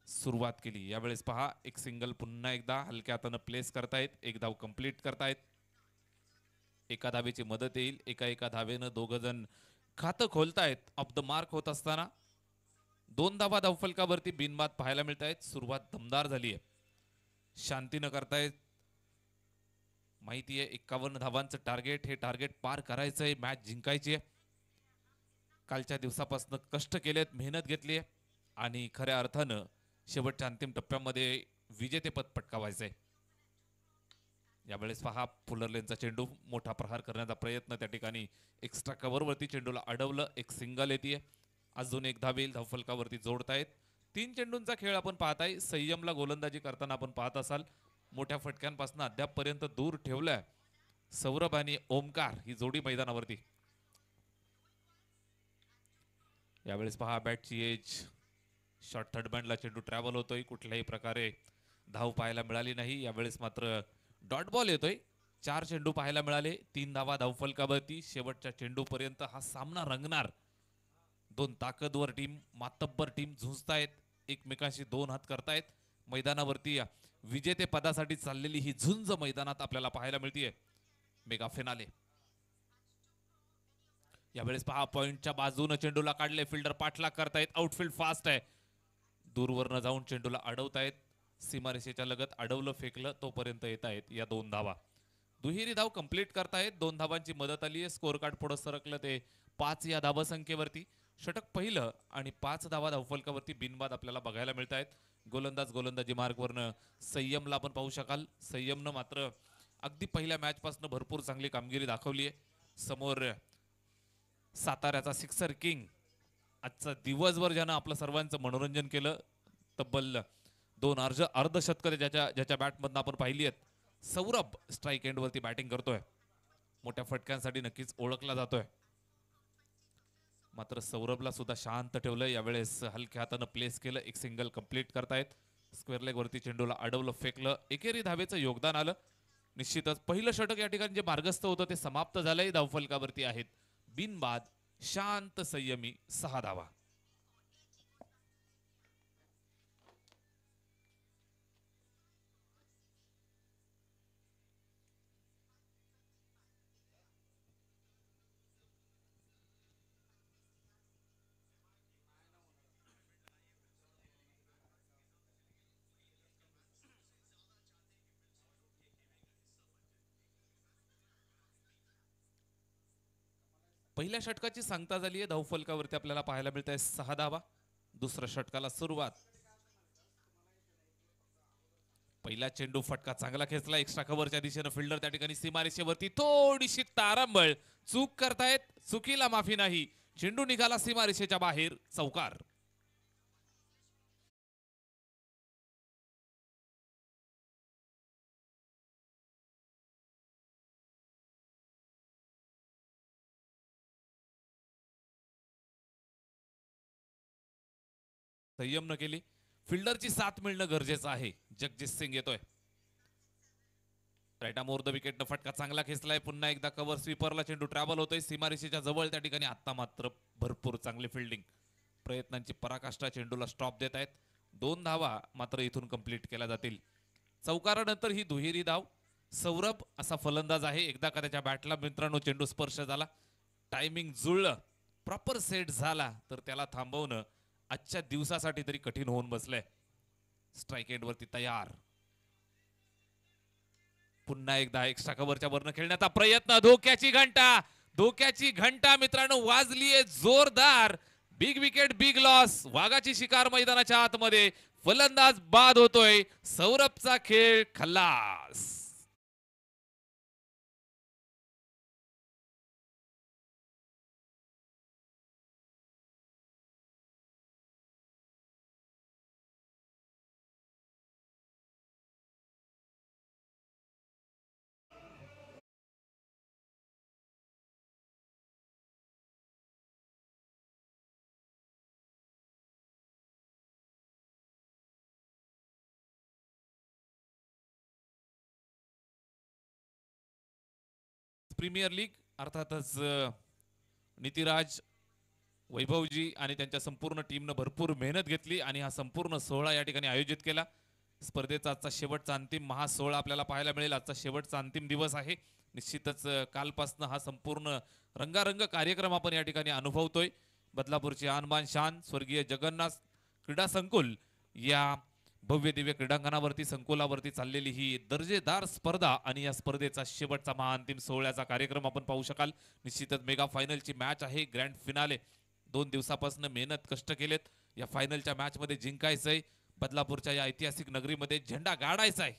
[SPEAKER 4] सुरुवात केली. यावेळेस पहा एक सिंगल पुन्हा एकदा हलक्या हातानं प्लेस करतायत. एक धाव कंप्लीट करतायत. एका धावेची मदत येईल. एका धावेनं दोघ जण खातं खोलतायत. ऑफ द मार्क होत असताना 2 धावा धावफलकावरती बिनबाद पाहायला मिळत आहेत. सुरुवात दमदार झाली आहे. शांतीनं करतायत. माहिती आहे 51 धावांचं टार्गेट. हे टार्गेट पार करायचंय. मॅच जिंकायची आहे. कालच्या दिवसापासून कष्ट केलेत, मेहनत घेतली आहे आणि खऱ्या अर्थानं शेवटच्या अंतिम टप्प्यामध्ये विजेतेपद पटकावायचंय. यावेळेस पहा फुलरलेनचा चेंडू. मोठा प्रहार करण्याचा प्रयत्न. त्या ठिकाणी एक्स्ट्रा कव्हरवरती चेंडूला अडवलं. एक सिंगल येते. अजून एक धाव येईल. धावफलकावरती जोडतायत. 3 चेंडूंचा खेळ आपण पाहताय. संयमला गोलंदाजी करताना आपण पाहत असाल. मोठ्या फटक्यांपासून अद्यापपर्यंत दूर ठेवलाय सौरभ आणि ओमकार ही जोडी मैदानावरती. यावेळेस पहा बॅटची एज. शॉर्ट थर्ड बँडला चेंडू ट्रॅव्हल होतोय. कुठल्याही प्रकारे धाव पाहायला मिळाली नाही. यावेळेस मात्र डॉट बॉल येतोय. 4 चेंडू पाहायला मिळाले. 3 धावा धावफलकावरती. शेवटच्या चेंडूपर्यंत हा सामना रंगणार. 2 ताकदवर टीम, मातब्बर टीम झुंजतायत. एकमेकांशी 2 हात करतायत. मैदानावरती विजेते पदासाठी चाललेली ही झुंज मैदानात आपल्याला पाहायला मिळतीये. Mega finale. यावेळेस पहा पॉइंटच्या बाजूने चेंडूला काढले. फिल्डर पाठलाग करतायत. आउटफील्ड फास्ट आहे. दूरवरनं जाऊन चेंडूला अडवतायत. सीमारेषेच्या लगत अडवलं फेकलं तोपर्यंत येत आहेत या 2 धावा. दुहेरी धाव कंप्लीट करतायत. 2 धावांची मदत आली आहे. स्कोर कार्ड पुढे सरकलं ते 5 या धावसंख्येवरती. षटक पहिलं आणि 5 धावा धावफलकावरती बिनबाद आपल्याला बघायला मिळत आहेत. गोलंदाजी मार्गवरनं संयमला आपण पाहू शकाल. संयमनं मात्र अगदी पहिल्या मॅच पासून भरपूर चांगली कामगिरी दाखवली आहे. समोर साताऱ्याचा सिक्सर किंग. आजचा दिवसभर ज्यानं आपलं सर्वांचं मनोरंजन केलं. तब्बल 2 अर्धशतकं ज्याच्या बॅटमधनं आपण पाहिली आहेत. सौरभ स्ट्राईक एंडवरती बॅटिंग करतोय. मोठ्या फटक्यांसाठी नक्कीच ओळखला जातोय. मात्र सौरभला सुद्धा शांत ठेवलं. यावेळेस हलक्या हातानं प्लेस केलं. एक सिंगल कंप्लीट करतायत. स्क्वेअर लेग वरती चेंडूला अडवलं फेकलं. एकेरी धावेचं योगदान आलं. निश्चितच पहिलं षटक या ठिकाणी जे मार्गस्थ होतं ते समाप्त झालंय. धावफलकावरती आहेत बिनबाद शांत संयमी 6 धावा. पहिल्या षटकाची सांगता झाली आहे. धावफलकावरती आपल्याला पाहायला मिळत आहे 6 धावा. दुसऱ्या षटकाला सुरुवात. पहिला चेंडू फटका चांगला खेचला. एक्स्ट्रा कव्हरच्या दिशेनं फिल्डर त्या ठिकाणी सीमारेषेवरती थोडीशी तारंबळ. चूक करतायत. चुकीला माफी नाही. चेंडू निघाला सीमारेषेच्या बाहेर. चौकार. संयम न केली. फिल्डरची साथ मिळणं गरजेचं आहे. जगजित सिंग येतोय. राईट आर्म ओव्हर द विकेटनं फटका चांगला खेचलाय. पुन्हा एकदा कव्हर स्वीपरला चेंडू ट्रॅव्हल होतोय सीमारेषेच्या जवळ. त्या ठिकाणी आता मात्र भरपूर चांगली फिल्डिंग, प्रयत्नांची पराकाष्ठा, चेंडूला स्टॉप देत आहेत. 2 धावा मात्र इथून कंप्लीट केल्या जातील. चौकारानंतर ही दुहेरी धाव. सौरभ असा फलंदाज आहे, एकदा का त्याच्या बॅटला मित्रांनो चेंडू स्पर्श झाला, टायमिंग जुळलं, प्रॉपर सेट झाला तर त्याला थांबवणं आजच्या दिवसासाठी तरी कठीण होऊन बसलंय. स्ट्राईक एंड वरती तयार. पुन्हा एकदा एक्स्ट्रा कव्हरच्या वरनं खेळण्याचा प्रयत्न. धोक्याची घंटा मित्रांनो वाजलीये जोरदार. Big wicket big loss. वाघाची शिकार मैदानाच्या आतमध्ये. फलंदाज बाद होतोय. सौरभचा खेळ खल्लास. प्रीमियर लीग अर्थातच नितिराज, वैभवजी आणि त्यांच्या संपूर्ण टीमनं भरपूर मेहनत घेतली आणि हा संपूर्ण सोहळा या ठिकाणी आयोजित केला. स्पर्धेचा आजचा शेवटचा अंतिम महासोहळा आपल्याला पाहायला मिळेल. आजचा शेवटचा अंतिम दिवस आहे. निश्चितच कालपासनं हा संपूर्ण रंगारंग कार्यक्रम आपण या ठिकाणी अनुभवतोय. बदलापूरची आणबान शान स्वर्गीय जगन्नाथ क्रीडा संकुल या भव्य दिव्य क्रीडांगणावरती संकुलावरती चाललेली ही दर्जेदार स्पर्धा आणि या स्पर्धेचा शेवटचा महाअंतिम सोहळ्याचा कार्यक्रम आपण पाहू शकाल. निश्चितच मेगा फायनलची मॅच आहे, ग्रँड फिनाले. 2 दिवसापासून मेहनत कष्ट केलेत. या फायनलच्या मॅच मध्ये जिंकायचंय. बदलापूरच्या या ऐतिहासिक नगरीमध्ये झेंडा गाडायचा आहे.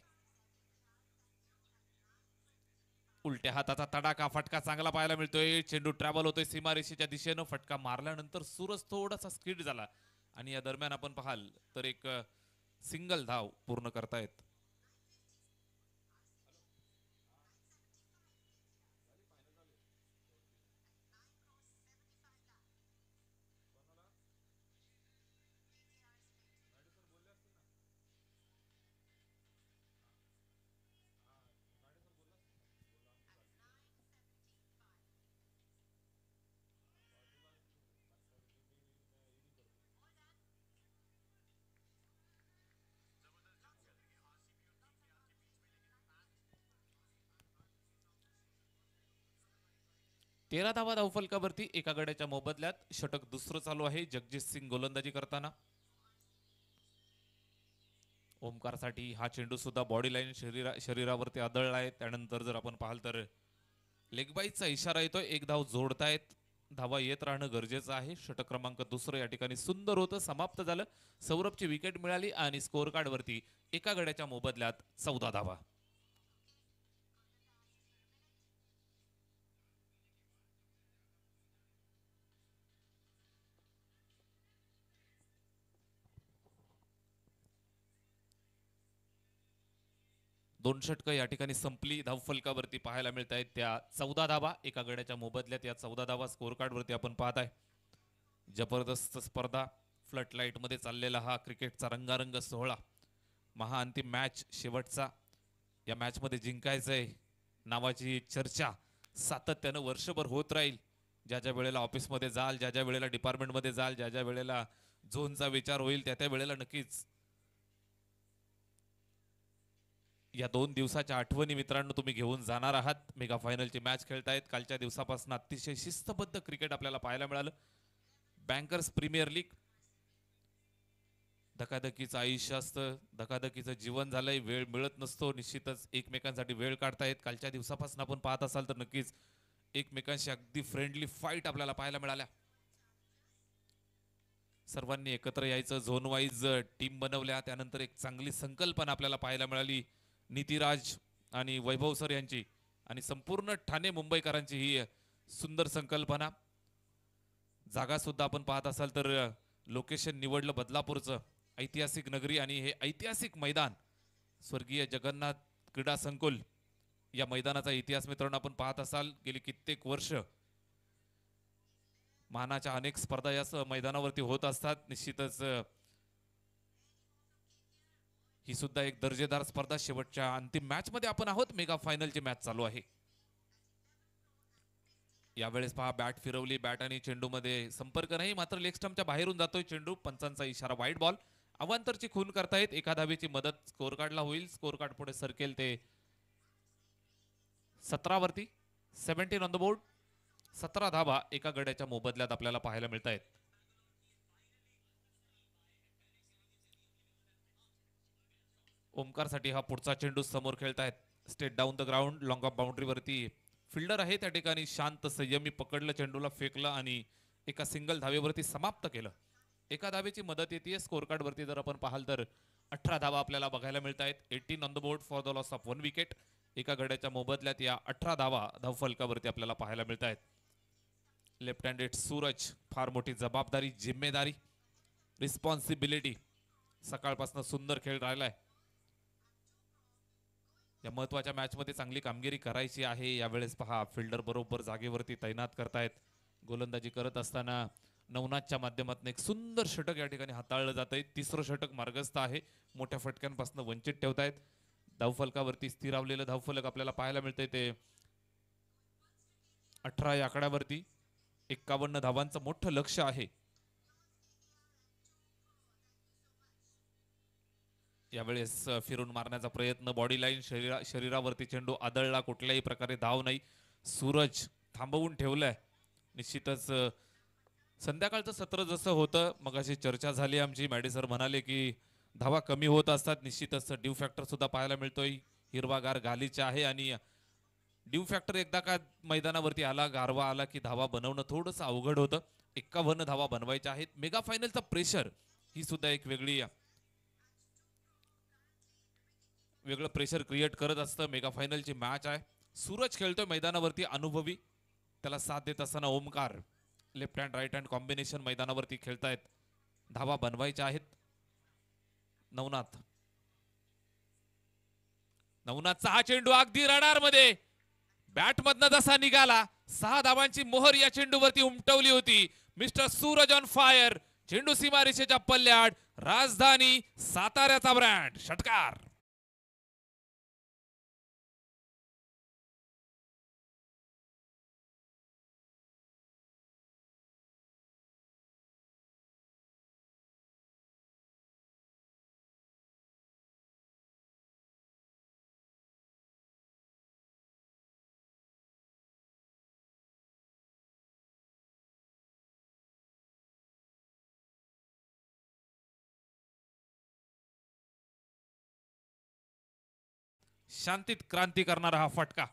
[SPEAKER 4] उलट्या हाताचा तडाखा, फटका चांगला पाहायला मिळतोय. चेंडू ट्रॅव्हल होतोय सीमारेषेच्या दिशेनं. फटका मारल्यानंतर सूरज थोडासा स्किड झाला आणि या दरम्यान आपण पाहाल तर एक सिंगल धाव पूर्ण करतायत. तेरा धावा धावफलकावरती एका गड्याच्या मोबदल्यात. षटक दुसरं चालू आहे. जगजित सिंग गोलंदाजी करताना. ओमकारसाठी हा चेंडू सुद्धा बॉडी लाईन शरीरावरती आदळलाय. त्यानंतर जर आपण पाहाल तर लेगबाईचा इशारा येतोय. 1 धाव जोडतायत. धावा येत राहणं गरजेचं आहे. षटक क्रमांक दुसरं या ठिकाणी सुंदर होतं, समाप्त झालं. सौरभची विकेट मिळाली आणि स्कोअर कार्ड वरती एका गड्याच्या मोबदल्यात 14 धावा. दोन षटकं या ठिकाणी संपली. धावफलकावरती पाहायला मिळत आहेत त्या 14 धावा एका गड्याच्या मोबदल्यात. या 14 धावा स्कोअर कार्ड वरती आपण पाहत आहे. जबरदस्त स्पर्धा, फ्लड लाईट मध्ये चाललेला हा क्रिकेटचा रंगारंग सोहळा. महाअंतिम मॅच शेवटचा. या मॅच मध्ये जिंकायचंय नावाची चर्चा सातत्यानं वर्षभर होत राहील. ज्या ज्या वेळेला ऑफिसमध्ये जाल, ज्या ज्या वेळेला डिपार्टमेंटमध्ये जाल, ज्या ज्या वेळेला झोनचा विचार होईल, त्या त्या वेळेला नक्कीच या 2 दिवसाच्या आठवणी मित्रांनो तुम्ही घेऊन जाणार आहात. मेगा फायनलची मॅच खेळतायत. कालच्या दिवसापासून अतिशय शिस्तबद्ध क्रिकेट आपल्याला पाहायला मिळालं. बँकर्स प्रीमियर लीग धकाधकीचं आयुष्य असतं, धकाधकीचं जीवन झालंय. वेळ मिळत नसतो. निश्चितच एकमेकांसाठी वेळ काढतायत. कालच्या दिवसापासून आपण पाहत असाल तर नक्कीच एकमेकांशी अगदी फ्रेंडली फाईट आपल्याला पाहायला मिळाल्या. सर्वांनी एकत्र यायचं, झोन वाईज टीम बनवल्या. त्यानंतर एक चांगली संकल्पना आपल्याला पाहायला मिळाली. नितिराज आणि वैभव सर यांची आणि संपूर्ण ठाणे मुंबईकरांची ही सुंदर संकल्पना. जागा सुद्धा आपण पाहत असाल तर लोकेशन निवडलं बदलापूरचं, ऐतिहासिक नगरी आणि हे ऐतिहासिक मैदान स्वर्गीय जगन्नाथ क्रीडा संकुल. या मैदानाचा इतिहास मित्रांनो आपण पाहत असाल. गेली कित्येक वर्ष मानाच्या अनेक स्पर्धा या मैदानावरती होत असतात. निश्चितच ही सुद्धा एक दर्जेदार स्पर्धा. शेवटच्या अंतिम मॅच मध्ये आपण आहोत. मेगा फायनलची मॅच चालू आहे. यावेळेस पहा बॅट फिरवली. बॅट आणि चेंडू मध्ये संपर्क नाही, मात्र लेग स्टंपच्या बाहेरून जातोय चेंडू. पंचांचा इशारा वाईड बॉल. अवांतरची खून करतायत. एका धावेची मदत स्कोर कार्डला होईल. स्कोर कार्ड पुढे सरकेल ते 17 वरती. 17 ऑन द बोर्ड. 17 धावा एका गड्याच्या मोबदल्यात आपल्याला पाहायला मिळत आहेत. ओमकारसाठी हा पुढचा चेंडू समोर खेळतायत. Straight down the ground. Long off boundary वरती फिल्डर आहे त्या ठिकाणी. शांत संयमी पकडलं, चेंडूला फेकलं आणि एका सिंगल धावेवरती समाप्त केलं. एका धावेची मदत येते. स्कोर कार्ड वरती जर आपण पाहाल तर 18 धावा आपल्याला बघायला मिळत आहेत. 18 on the board for the loss of 1 wicket. एका गड्याच्या मोबदल्यात या 18 धावा धावफलकावरती आपल्याला पाहायला मिळत आहेत. लेफ्ट हँडेड सूरज, फार मोठी जबाबदारी, जिम्मेदारी, रिस्पॉन्सिबिलिटी. सकाळपासून सुंदर खेळ राहिलाय. या महत्वाच्या मॅच मध्ये चांगली कामगिरी करायची आहे. यावेळेस पहा फिल्डर बरोबर जागेवरती तैनात करतायत. गोलंदाजी करत असताना नवनाथच्या माध्यमातून एक सुंदर षटक या ठिकाणी हाताळलं जात आहे. तिसरं षटक मार्गस्थ आहे. मोठ्या फटक्यांपासून वंचित ठेवतायत. धावफलकावरती स्थिरावलेलं धावफलक आपल्याला पाहायला मिळतंय ते 18 या आकड्यावरती. 51 धावांचं मोठं लक्ष आहे. यावेळेस फिरून मारण्याचा प्रयत्न. बॉडी लाईन शरीरावरती चेंडू आदळला. कुठल्याही प्रकारे धाव नाही. सूरज थांबवून ठेवलाय. निश्चितच संध्याकाळचं सत्र जसं होतं मगाशी चर्चा झाली आमची. मॅडी सर म्हणाले की धावा कमी होत असतात. निश्चितच ड्यू फॅक्टर सुद्धा पाहायला मिळतोय. हिरवागार गालीचा आहे आणि ड्यू फॅक्टर एकदा का मैदानावरती आला, गारवा आला की धावा बनवणं थोडंसं अवघड होतं. 51 धावा बनवायच्या आहेत. मेगा फायनलचा प्रेशर ही सुद्धा एक वेगळं प्रेशर क्रिएट करत असतं. मेगा फायनलची मॅच आहे. सूरज खेळतोय मैदानावरती, अनुभवी. त्याला साथ देत असताना Omkar left hand right hand combination मैदानावरती खेळतायत. धावा बनवायच्या आहेत. नवनाथचा हा चेंडू अगदी रडार मध्ये बॅट मधनं जसा निघाला 6 धावांची मोहर या चेंडूवरती उमटवली होती. Mister Suraj on fire. चेंडू सीमारेषेच्या पल्ल्याड. राजधानी साताऱ्याचा ब्रँड. षटकार. शांतीत क्रांती करणारा हा फटका.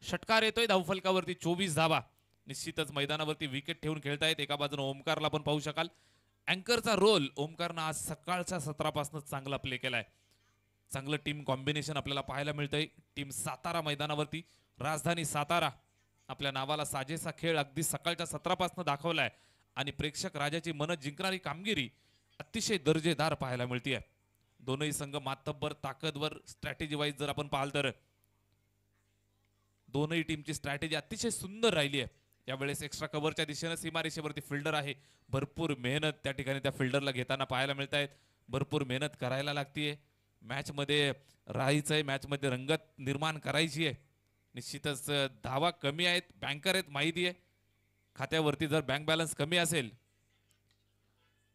[SPEAKER 4] षटकार येतोय धावफलकावरती. 24 धावा. निश्चितच मैदानावरती विकेट ठेवून खेळतायत. एका बाजूने ओमकारला पण पाहू शकाल. अँकरचा रोल ओमकारनं आज सकाळच्या सत्रापासून चांगला प्ले केलाय. चांगलं टीम कॉम्बिनेशन आपल्याला पाहायला मिळतंय. टीम सातारा मैदानावरती. राजधानी सातारा आपल्या नावाला साजेसा खेळ अगदी सकाळच्या सत्रापासून दाखवलाय आणि प्रेक्षक राजाची मन जिंकणारी कामगिरी अतिशय दर्जेदार पाहायला मिळते. दोनही संघ मातब्बर, ताकदवर, स्ट्रॅटेजी वाईज जर आपण पाहाल तर दोनही टीमची स्ट्रॅटेजी अतिशय सुंदर राहिली आहे. यावेळेस एक्स्ट्रा कव्हरच्या दिशेने सीमारेषेवरती फिल्डर आहे. भरपूर मेहनत त्या ठिकाणी त्या फिल्डरला घेताना पाहायला मिळत आहेत. भरपूर मेहनत करायला लागतीये. मॅच मध्ये राहायचंय, मॅच मध्ये रंगत निर्माण करायची आहे. निश्चितच धावा कमी आहेत. बँकर आहेत, माहिती आहे. खात्यावरती जर बँक बॅलन्स कमी असेल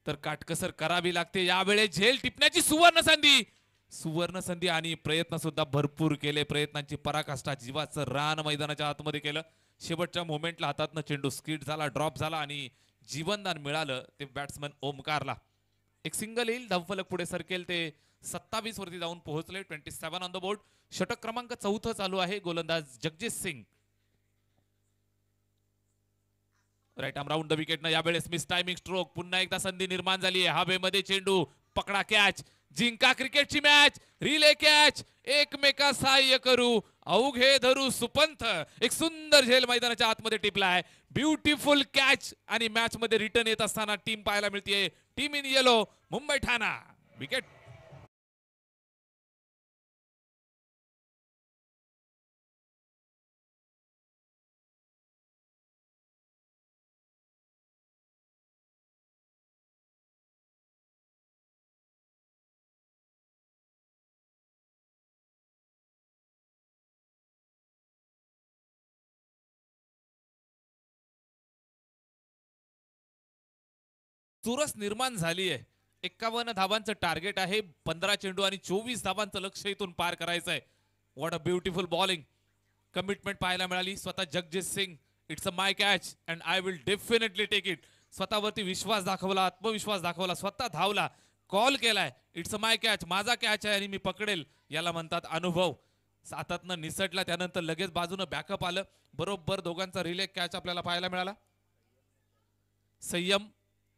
[SPEAKER 4] तर काटकसर करावी लागते. यावेळेस झेल टिपण्याची सुवर्ण संधी आणि प्रयत्न सुद्धा भरपूर केले. प्रयत्नांची पराकाष्ठा, जीवाचं रान मैदानाच्या आतमध्ये केलं. शेवटच्या मोमेंटला हातातनं चेंडू स्किड झाला, ड्रॉप झाला आणि जीवनदान मिळालं ते बॅट्समन ओमकारला. एक सिंगल येईल. धावफलक पुढे सरकेल ते 27 वरती जाऊन पोहोचले. 27 ऑन द बोर्ड. षटक क्रमांक 4 चालू आहे. गोलंदाज Jagjit Singh. Right arm round the wicket. यावेळेस मिस टायमिंग स्ट्रोक. पुन्हा एकदा संधी निर्माण झाली आहे. हवेमध्ये चेंडू पकडा, कॅच, जिंका क्रिकेटची मॅच. Relay catch. एकमेका सहाय्य करू, अवघे धरू सुपंथ. एक सुंदर झेल मैदानाच्या आतमध्ये टिपलाय. ब्युटिफुल कॅच आणि मॅच मध्ये रिटर्न येत असताना टीम पाहायला मिळते. Team in yellow Mumbai Thane. Wicket. चुरस निर्माण झाली आहे. 51 धावांचं टार्गेट आहे. 15 चेंडू आणि 24 धावांचं लक्ष इथून पार करायचं आहे. What a beautiful bowling. Commitment पाहायला मिळाली. स्वतः Jagjit Singh, it's a my catch and I will definitely take it. स्वतःवरती विश्वास दाखवला, आत्मविश्वास दाखवला, स्वतः धावला, कॉल केलाय. इट्स अ माय कॅच, माझा कॅच आहे आणि मी पकडेल. याला म्हणतात अनुभव. हातातनं निसटला, त्यानंतर लगेच बाजूनं बॅकअप आलं. बरोबर दोघांचा रिले कॅच आपल्याला पाहायला मिळाला. संयम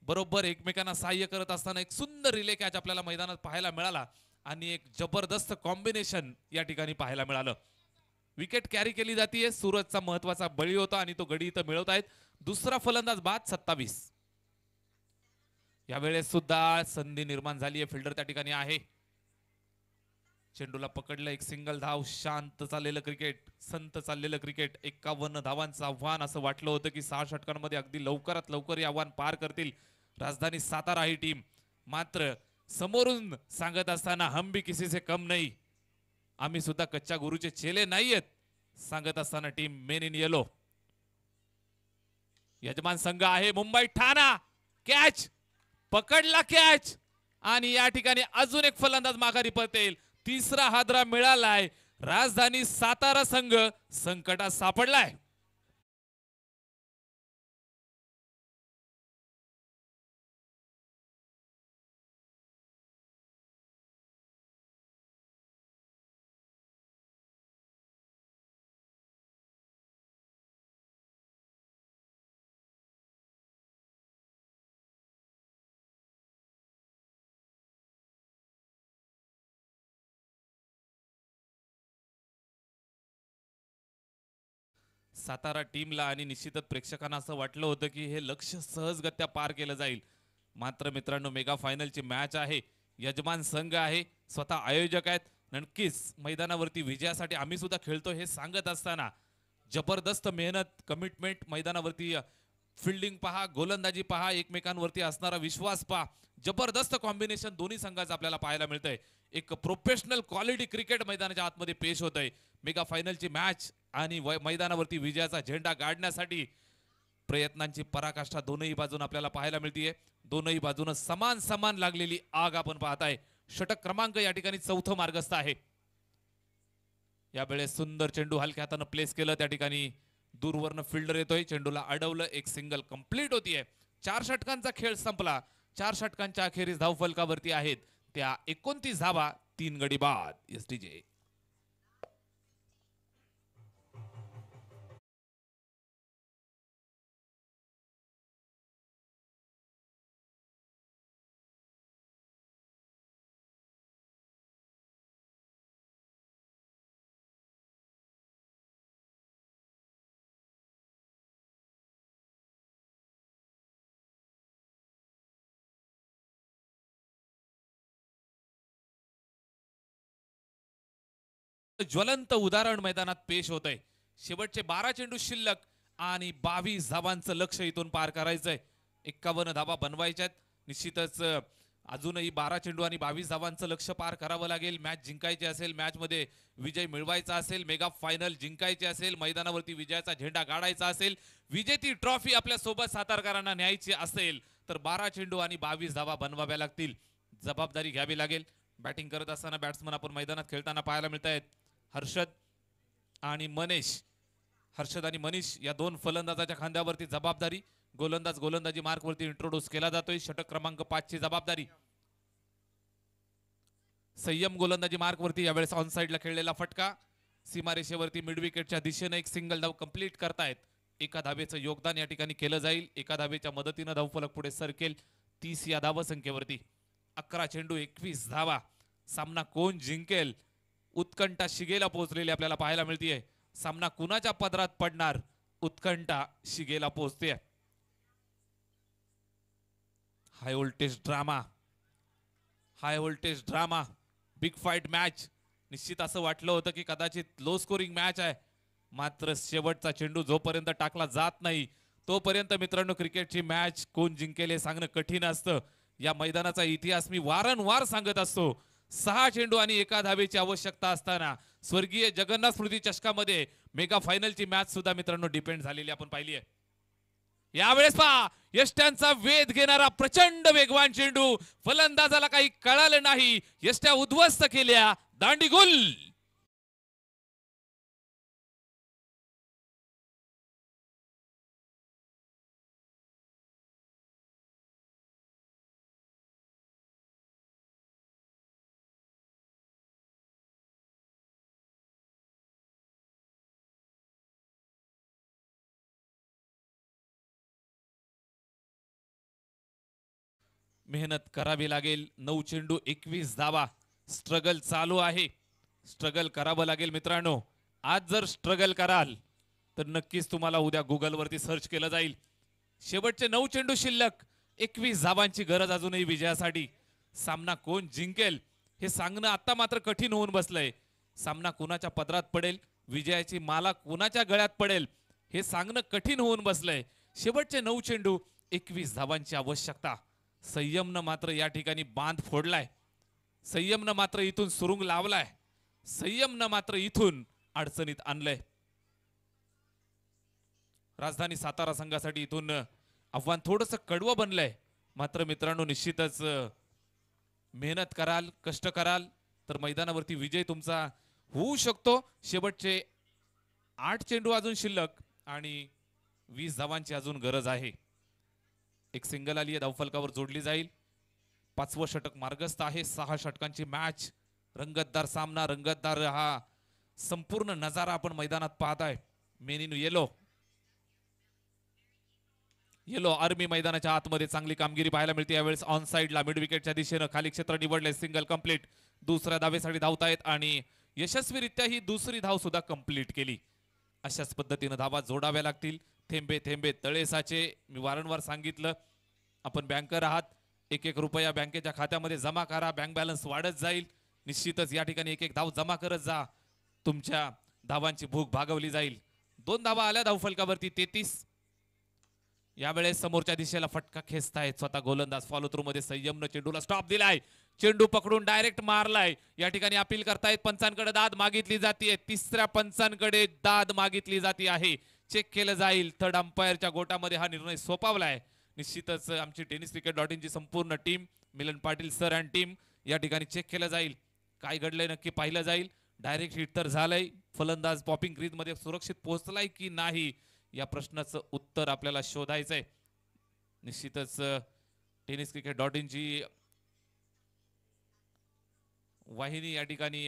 [SPEAKER 4] बरोबर एकमेकांना सहाय्य करत असताना एक सुंदर रिले कॅच आपल्याला मैदानात पाहायला मिळाला आणि एक जबरदस्त कॉम्बिनेशन या ठिकाणी पाहायला मिळालं. विकेट कॅरी केली जाते. सूरजचा महत्वाचा बळी होता आणि तो गडी इथं मिळवत आहेत. दुसरा फलंदाज बाद 27. यावेळेस सुद्धा संधी निर्माण झाली आहे. फिल्डर त्या ठिकाणी आहे. चेंडूला पकडलं, एक सिंगल धाव. शांत चाललेलं क्रिकेट, संत चाललेलं क्रिकेट. 51 धावांचं आव्हान. असं वाटलं होतं की 6 षटकांमध्ये अगदी लवकरात लवकर हे आव्हान पार करतील राजधानी सातारा ही टीम. मात्र समोरून सांगत असताना हम भी किसी से कम नहीं, आम्ही सुद्धा कच्च्या गुरुचे चेले नाहीयेत सांगत असताना टीम मेन इन येलो. यजमान संघ आहे मुंबई ठाणा. कॅच पकडला, कॅच. आणि या ठिकाणी अजून एक फलंदाज माघारी परतेल. तिसरा हादरा मिळालाय. राजधानी सातारा संघ संकटात सापडलाय. सातारा टीमला आणि निश्चितच प्रेक्षकांना असं वाटलं होतं की हे लक्ष्य सहजगत्या पार केलं जाईल. मात्र मित्रांनो, मेगा फायनलची मॅच आहे. यजमान संघ आहे, स्वतः आयोजक आहेत. नक्कीच मैदानावरती विजयासाठी आम्ही सुद्धा खेळतो हे सांगत असताना जबरदस्त मेहनत, कमिटमेंट, मैदानावरती फिल्डिंग पहा, गोलंदाजी पहा, एकमेकांवरती असणारा विश्वास पहा. जबरदस्त कॉम्बिनेशन दोन्ही संघाचं आपल्याला पाहायला मिळतंय. एक प्रोफेशनल क्वालिटी क्रिकेट मैदानाच्या आतमध्ये पेश होत आहे. मेगा फायनलची मॅच आणि मैदानावरती विजयाचा झेंडा गाडण्यासाठी प्रयत्नांची पराकाष्ठा दोनही बाजून आपल्याला पाहायला मिळतीये. दोनही बाजून समान समान लागलेली आग आपण पाहताय. षटक क्रमांक या ठिकाणी चौथं मार्गस्थ आहे. यावेळेस सुंदर चेंडू हलक्या हातानं प्लेस केलं. त्या ठिकाणी दूरवरनं फिल्डर येतोय, चेंडूला अडवलं, एक सिंगल कंप्लीट होतीये. 4 षटकांचा खेळ संपला. 4 षटकांच्या अखेरीस धावफलकावरती आहेत त्या 29 धावा, 3 गडी बाद. एसटीजे ज्वलंत उदाहरण मैदानात पेश होत आहे. शेवटचे 12 चेंडू शिल्लक आणि 22 धावांचं लक्ष इथून पार करायचंय. 51 धावा बनवायच्यात. निश्चितच अजूनही 12 चेंडू आणि 22 धावांचं लक्ष पार करावं लागेल. मॅच जिंकायची असेल, मॅच मध्ये विजय मिळवायचा असेल, मेगा फायनल जिंकायची असेल, मैदानावरती विजयाचा झेंडा गाडायचा असेल, विजेती ट्रॉफी आपल्या सोबत सातारकरांना न्यायची असेल तर 12 चेंडू आणि 22 धावा बनवाव्या लागतील. जबाबदारी घ्यावी लागेल. बॅटिंग करत असताना बॅट्समन आपण मैदानात खेळताना पाहायला मिळत आहेत. हर्षद आणि मनीष. हर्षद आणि मनीष या दोन फलंदाजाच्या खांद्यावरती जबाबदारी. गोलंदाज गोलंदाजी मार्क वरती इंट्रोड्यूस केला जातोय. षटक क्रमांक 5 ची जबाबदारी. संयम गोलंदाजी मार्क वरती यावेळेस ऑन साइडला खेळलेला फटका. सीमारेषेवरती मिड विकेटच्या दिशेने एक सिंगल धाव कंप्लीट करतायत. एका धावेचं योगदान या ठिकाणी केलं जाईल. एका धावेच्या मदतीने धावफलक पुढे सरकेल 30 या धावसंख्येवरती. 11 चेंडू 21 धावा. सामना कोण जिंकेल उत्कंठा शिगेला पोहोचलेली आपल्याला पाहायला मिळतीये. सामना कुणाच्या पदरात पडणार उत्कंठा शिगेला पोहोचते. High voltage drama, high voltage drama, big fight match. निश्चित असं वाटलं होतं की कदाचित लो स्कोरिंग मॅच आहे. मात्र शेवटचा चेंडू जोपर्यंत टाकला जात नाही तोपर्यंत मित्रांनो क्रिकेटची मॅच कोण जिंकेल हे सांगणं कठीण असतं. या मैदानाचा इतिहास मी वारंवार सांगत असतो. 6 चेंडू आणि 1 धावेची आवश्यकता असताना स्वर्गीय जगन्नाथ स्मृती चषकामध्ये मेगा फायनलची मॅच सुद्धा मित्रांनो डिपेंड झालेली आपण पाहिली आहे. यावेळेस पहा यष्ट्यांचा वेध घेणारा प्रचंड वेगवान चेंडू, फलंदाजाला काही कळालं नाही, यष्ट्या उद्ध्वस्त केल्या, दांडी गुल. मेहनत करावी लागेल. 9 चेंडू 21 धावा. स्ट्रगल चालू आहे. स्ट्रगल करावं लागेल मित्रांनो. आज जर स्ट्रगल कराल तर नक्कीच तुम्हाला उद्या गुगल वरती सर्च केलं जाईल. शेवटचे 9 चेंडू शिल्लक. 21 धावांची गरज अजूनही विजयासाठी. सामना कोण जिंकेल हे सांगणं आता मात्र कठीण होऊन बसलंय. सामना कोणाच्या पदरात पडेल, विजयाची माला कोणाच्या गळ्यात पडेल हे सांगणं कठीण होऊन बसलंय. शेवटचे 9 चेंडू 21 धावांची आवश्यकता. संयमनं मात्र या ठिकाणी बांध फोडलाय. संयमनं मात्र इथून सुरुंग लावलाय. संयमनं मात्र इथून अडचणीत आणलंय. राजधानी सातारा संघासाठी इथून आव्हान थोडंसं कडवं बनलंय. मात्र मित्रांनो निश्चितच मेहनत कराल, कष्ट कराल तर मैदानावरती विजय तुमचा होऊ शकतो. शेवटचे 8 चेंडू अजून शिल्लक आणि 20 धावांची अजून गरज आहे. एक सिंगल आली आहे, धावफलकावर जोडली जाईल. 5वं षटक मार्गस्थ आहे. 6 षटकांची मॅच. रंगतदार सामना, रंगतदार हा संपूर्ण नजारा आपण मैदानात पाहताय. Main in yellow yellow army मैदानाच्या आतमध्ये चांगली कामगिरी पाहायला मिळते. यावेळेस ऑन साइडला मिड विकेटच्या दिशेनं खाली क्षेत्र निवडले. Single complete. दुसऱ्या धावेसाठी धावतायत आणि यशस्वीरित्या ही दुसरी धाव सुद्धा कंप्लीट केली. अशाच पद्धतीनं धावा जोडाव्या लागतील. थेंबे थेंबे तळे साचे. मी वारंवार सांगितलं आपण बँकर आहात. 1-1 रुपया बँकेच्या खात्यामध्ये जमा करा. बँक बॅलन्स वाढत जाईल. निश्चितच या ठिकाणी 1-1 धाव जमा करत जा. तुमच्या धावांची भूक भागवली जाईल. 2 धावा आल्या धावफलकावरती. 33. यावेळेस समोरच्या दिशेला फटका खेचतायत स्वतः गोलंदाज. फॉलो थ्रू मध्ये संयमनं चेंडूला स्टॉप दिलाय. चेंडू पकडून डायरेक्ट मारलाय. या ठिकाणी अपील करतायत. पंचांकडे दाद मागितली जाते. तिसऱ्या पंचांकडे दाद मागितली जाते आहे. चेक केलं जाईल. थर्ड अंपायरच्या गोटामध्ये हा निर्णय सोपावलाय. निश्चितच आमची tenniscricket.in ची संपूर्ण team, Milan Patil sir and team या ठिकाणी चेक केलं जाईल. काय घडलंय नक्की पाहिलं जाईल. डायरेक्ट हिट तर झालंय. फलंदाज पॉपिंग क्रीज मध्ये सुरक्षित पोहोचलाय की नाही या प्रश्नाचं उत्तर आपल्याला शोधायचंय. निश्चितच tenniscricket.in ची वाहिनी या ठिकाणी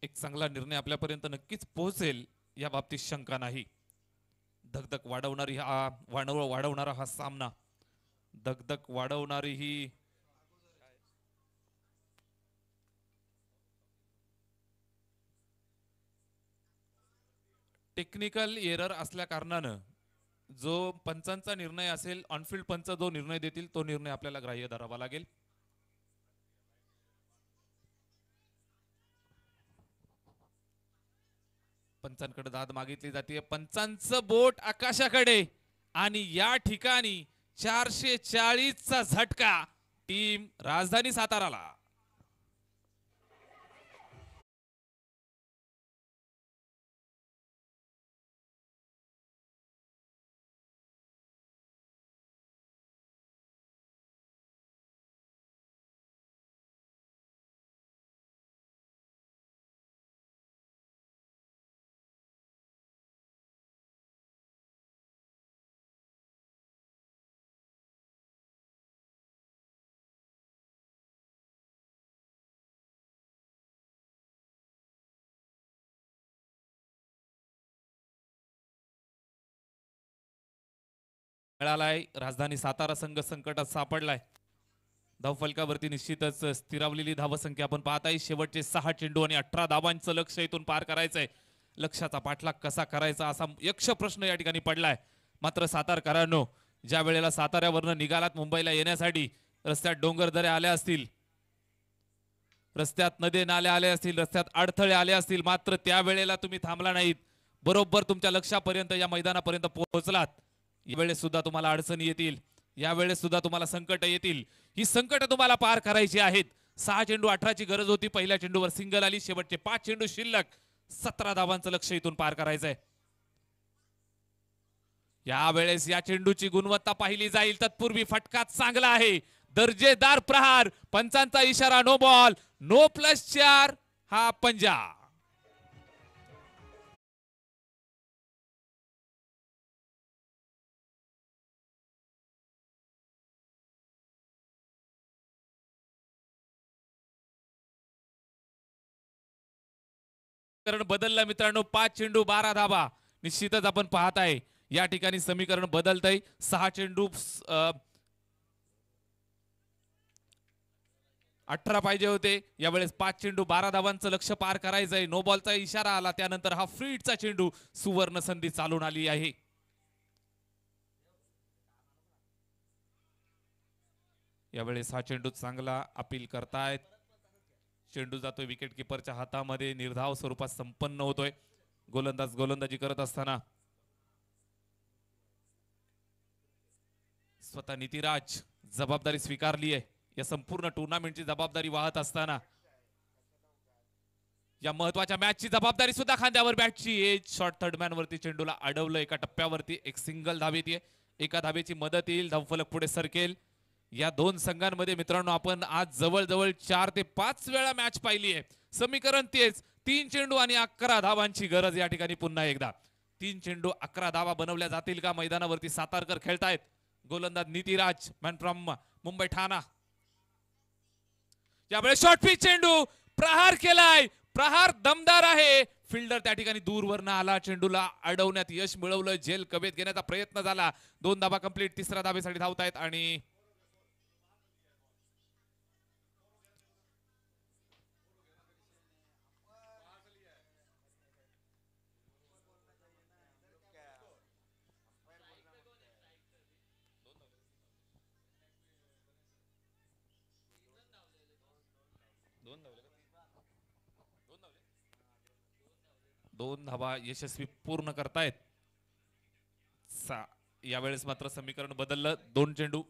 [SPEAKER 4] एक चांगला निर्णय आपल्यापर्यंत नक्कीच पोहोचेल या बाबतीत शंका नाही. धगधग वाढवणारा हा सामना. धगधग वाढवणारी ही टेक्निकल एरर असल्या कारणानं जो पंचांचा निर्णय असेल, ऑनफिल्ड पंच जो निर्णय देतील तो निर्णय आपल्याला ग्राह्य धरावा लागेल. पंचांकडे दाद मागितली जाते. पंचांचं बोट आकाशाकडे आणि या ठिकाणी 440चा झटका टीम राजधानी साताराला. मिळालाय. राजधानी सातारा संघ संकटात सापडलाय. धावफलकावरती निश्चितच स्थिरावलेली धावसंख्या आपण पाहताय. शेवटचे 6 चेंडू आणि 18 धावांचं लक्ष इथून पार करायचंय. लक्ष्याचा पाठलाग कसा करायचा असा यक्ष प्रश्न या ठिकाणी पडलाय. मात्र सातारकरांनो, ज्या वेळेला साताऱ्यावरनं निघालात मुंबईला येण्यासाठी, रस्त्यात डोंगरदऱ्या आल्या असतील, रस्त्यात नदी नाले आले असतील, रस्त्यात अडथळे आले असतील, मात्र त्या वेळेला तुम्ही थांबला नाहीत. बरोबर तुमच्या लक्ष्यापर्यंत, या मैदानापर्यंत पोहोचलात. यावेळेस सुद्धा तुम्हाला अडचणी येतील. यावेळेस सुद्धा तुम्हाला संकट येतील. ही संकट तुम्हाला पार करायची आहेत. 6 चेंडू 18ची गरज होती. पहिल्या चेंडूवर सिंगल आली. शेवटचे 5 चेंडू शिल्लक. 17 धावांचं लक्ष इथून पार करायचंय. यावेळेस या चेंडूची गुणवत्ता पाहिली जाईल. तत्पूर्वी फटका चांगला आहे. दर्जेदार प्रहार. पंचांचा इशारा नो बॉल. नो +4 हा पंजा. समीकरण बदललं मित्रांनो. 5 चेंडू 12 धाबा. निश्चितच आपण पाहत आहे या ठिकाणी समीकरण बदलतंय. 6 चेंडू 18 पाहिजे होते. यावेळेस 5 चेंडू 12 धावांचं लक्ष पार करायचंय. नो बॉलचा इशारा आला. त्यानंतर हा फ्रीडचा चेंडू. सुवर्ण संधी चालून आली आहे. यावेळेस हा चेंडू चांगला अपील करतायत. चेंडू जातोय विकेट किपरच्या हातामध्ये. निर्धाव स्वरूपात संपन्न होतोय. गोलंदाज गोलंदाजी करत असताना स्वतः नितिराज जबाबदारी स्वीकारली आहे. या संपूर्ण टुर्नामेंटची जबाबदारी वाहत असताना या महत्वाच्या मॅचची जबाबदारी सुद्धा खांद्यावर बॅटची. एज शॉर्ट थर्डमॅन वरती चेंडूला अडवलं. एका टप्प्यावरती एक सिंगल धाव येते. एका धावेची मदत येईल. धावफलक पुढे सरकेल. या दोन संघांमध्ये मित्रांनो आपण आज जवळजवळ 4 ते 5 वेळा मॅच पाहिली आहे. समीकरण तेच. 3 चेंडू आणि 11 धावांची गरज या ठिकाणी पुन्हा एकदा. 3 चेंडू 11 धावा बनवल्या जातील का? मैदानावरती सातारकर खेळतायत. गोलंदाज नितिराज मॅन फ्रॉम मुंबई ठाणा. यावेळेस शॉर्ट पिच चेंडू. प्रहार केलाय. प्रहार दमदार आहे. फिल्डर त्या ठिकाणी दूरवरनं आला. चेंडूला अडवण्यात यश मिळवलं. झेल कवेत घेण्याचा प्रयत्न झाला. 2 धाबा कंप्लीट. तिसऱ्या धाबेसाठी धावतायत आणि दोन धावा यशस्वी पूर्ण करतायत. यावेळेस मात्र समीकरण बदललं. 2 चेंडू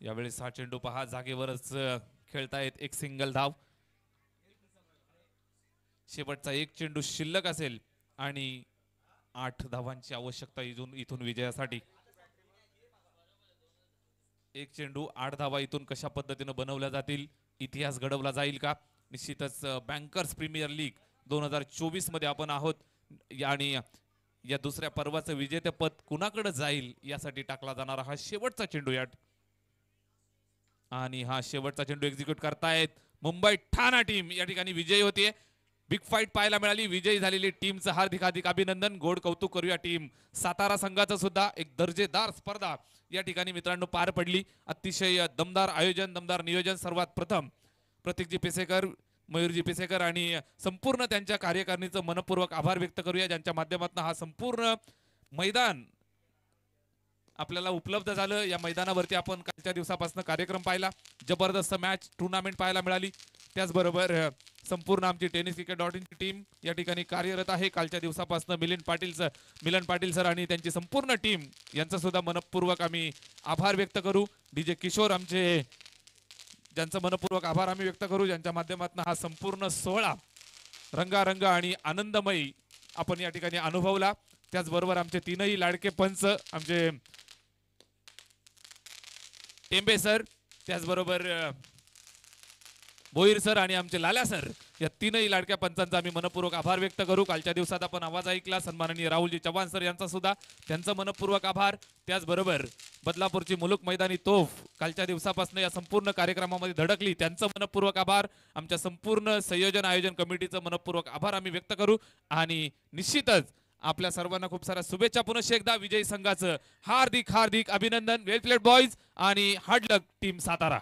[SPEAKER 4] यावेळेस 6 चेंडू पहा जागेवरच खेळतायत. एक सिंगल धाव. शेवटचा 1 चेंडू शिल्लक असेल आणि 8 धावांची आवश्यकता इथून विजयासाठी. 1 चेंडू 8 धावा इथून कशा पद्धतीने बनवल्या जातील? इतिहास घडवला जाईल का? निश्चितच बँकर्स प्रीमियर लीग 2024 मध्ये आपण आहोत आणि या दुसऱ्या पर्वाचं विजेतेपद कुणाकडे जाईल यासाठी टाकला जाणारा हा शेवटचा चेंडू आणि हा शेवटचा चेंडू एक्झिक्यूट करतायत मुंबई ठाणा टीम. या ठिकाणी विजयी होतीये. बिग फाईट पाहायला मिळाली. विजयी झालेली टीमचं हार्दिक हार्दिक अभिनंदन. गोड कौतुक करूया टीम सातारा संघाचं सुद्धा. एक दर्जेदार स्पर्धा या ठिकाणी मित्रांनो पार पडली. अतिशय दमदार आयोजन, दमदार नियोजन. सर्वात प्रथम प्रतीकजी पेसेकर, मयूरजी पेसेकर आणि संपूर्ण त्यांच्या कार्यकारिणीचं मनपूर्वक आभार व्यक्त करूया, ज्यांच्या माध्यमातून हा संपूर्ण मैदान आपल्याला उपलब्ध झालं. या मैदानावरती आपण कालच्या दिवसापासून कार्यक्रम पाहिला. जबरदस्त मॅच टुर्नामेंट पाहायला मिळाली. त्याचबरोबर संपूर्ण आमची tenniscricket.in ची टीम या ठिकाणी कार्यरत आहे. कालच्या दिवसापासून मिलन पाटील सर आणि त्यांची संपूर्ण टीम यांचा सुद्धा मनपूर्वक आम्ही आभार व्यक्त करू. DJ किशोर आमचे, ज्यांचा मनपूर्वक आभार आम्ही व्यक्त करू, ज्यांच्या माध्यमातून हा संपूर्ण सोहळा रंगारंग आणि आनंदमयी आपण या ठिकाणी अनुभवला. त्याचबरोबर आमचे 3ही लाडके पंच, आमचे टेंबे सर, त्याचबरोबर भोईर सर आणि आमचे लाल्या सर, या 3ही लाडक्या पंचांचा आम्ही मनपूर्वक आभार व्यक्त करू. कालच्या दिवसात आपण आवाज ऐकला सन्माननीय राहुलजी चव्हाण सर यांचा सुद्धा, त्यांचा मनपूर्वक आभार. त्याचबरोबर बदलापूरची मुलुक मैदानी तोफ कालच्या दिवसापासून या संपूर्ण कार्यक्रमामध्ये धडकली, त्यांचं मनपूर्वक आभार. आमच्या संपूर्ण संयोजन आयोजन कमिटीचं मनपूर्वक आभार आम्ही व्यक्त करू आणि निश्चितच आपल्या सर्वांना खूप साऱ्या शुभेच्छा. पुनश्च एकदा विजयी संघाचं हार्दिक हार्दिक अभिनंदन. वेल प्लेड बॉईज आणि हार्ड लक टीम सातारा.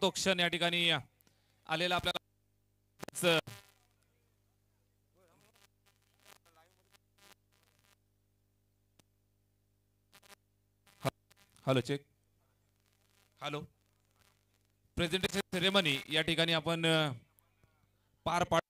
[SPEAKER 4] तो क्षण या ठिकाणी आलेला आपल्याला hello check hello presentation ceremony या ठिकाणी आपण पार पाड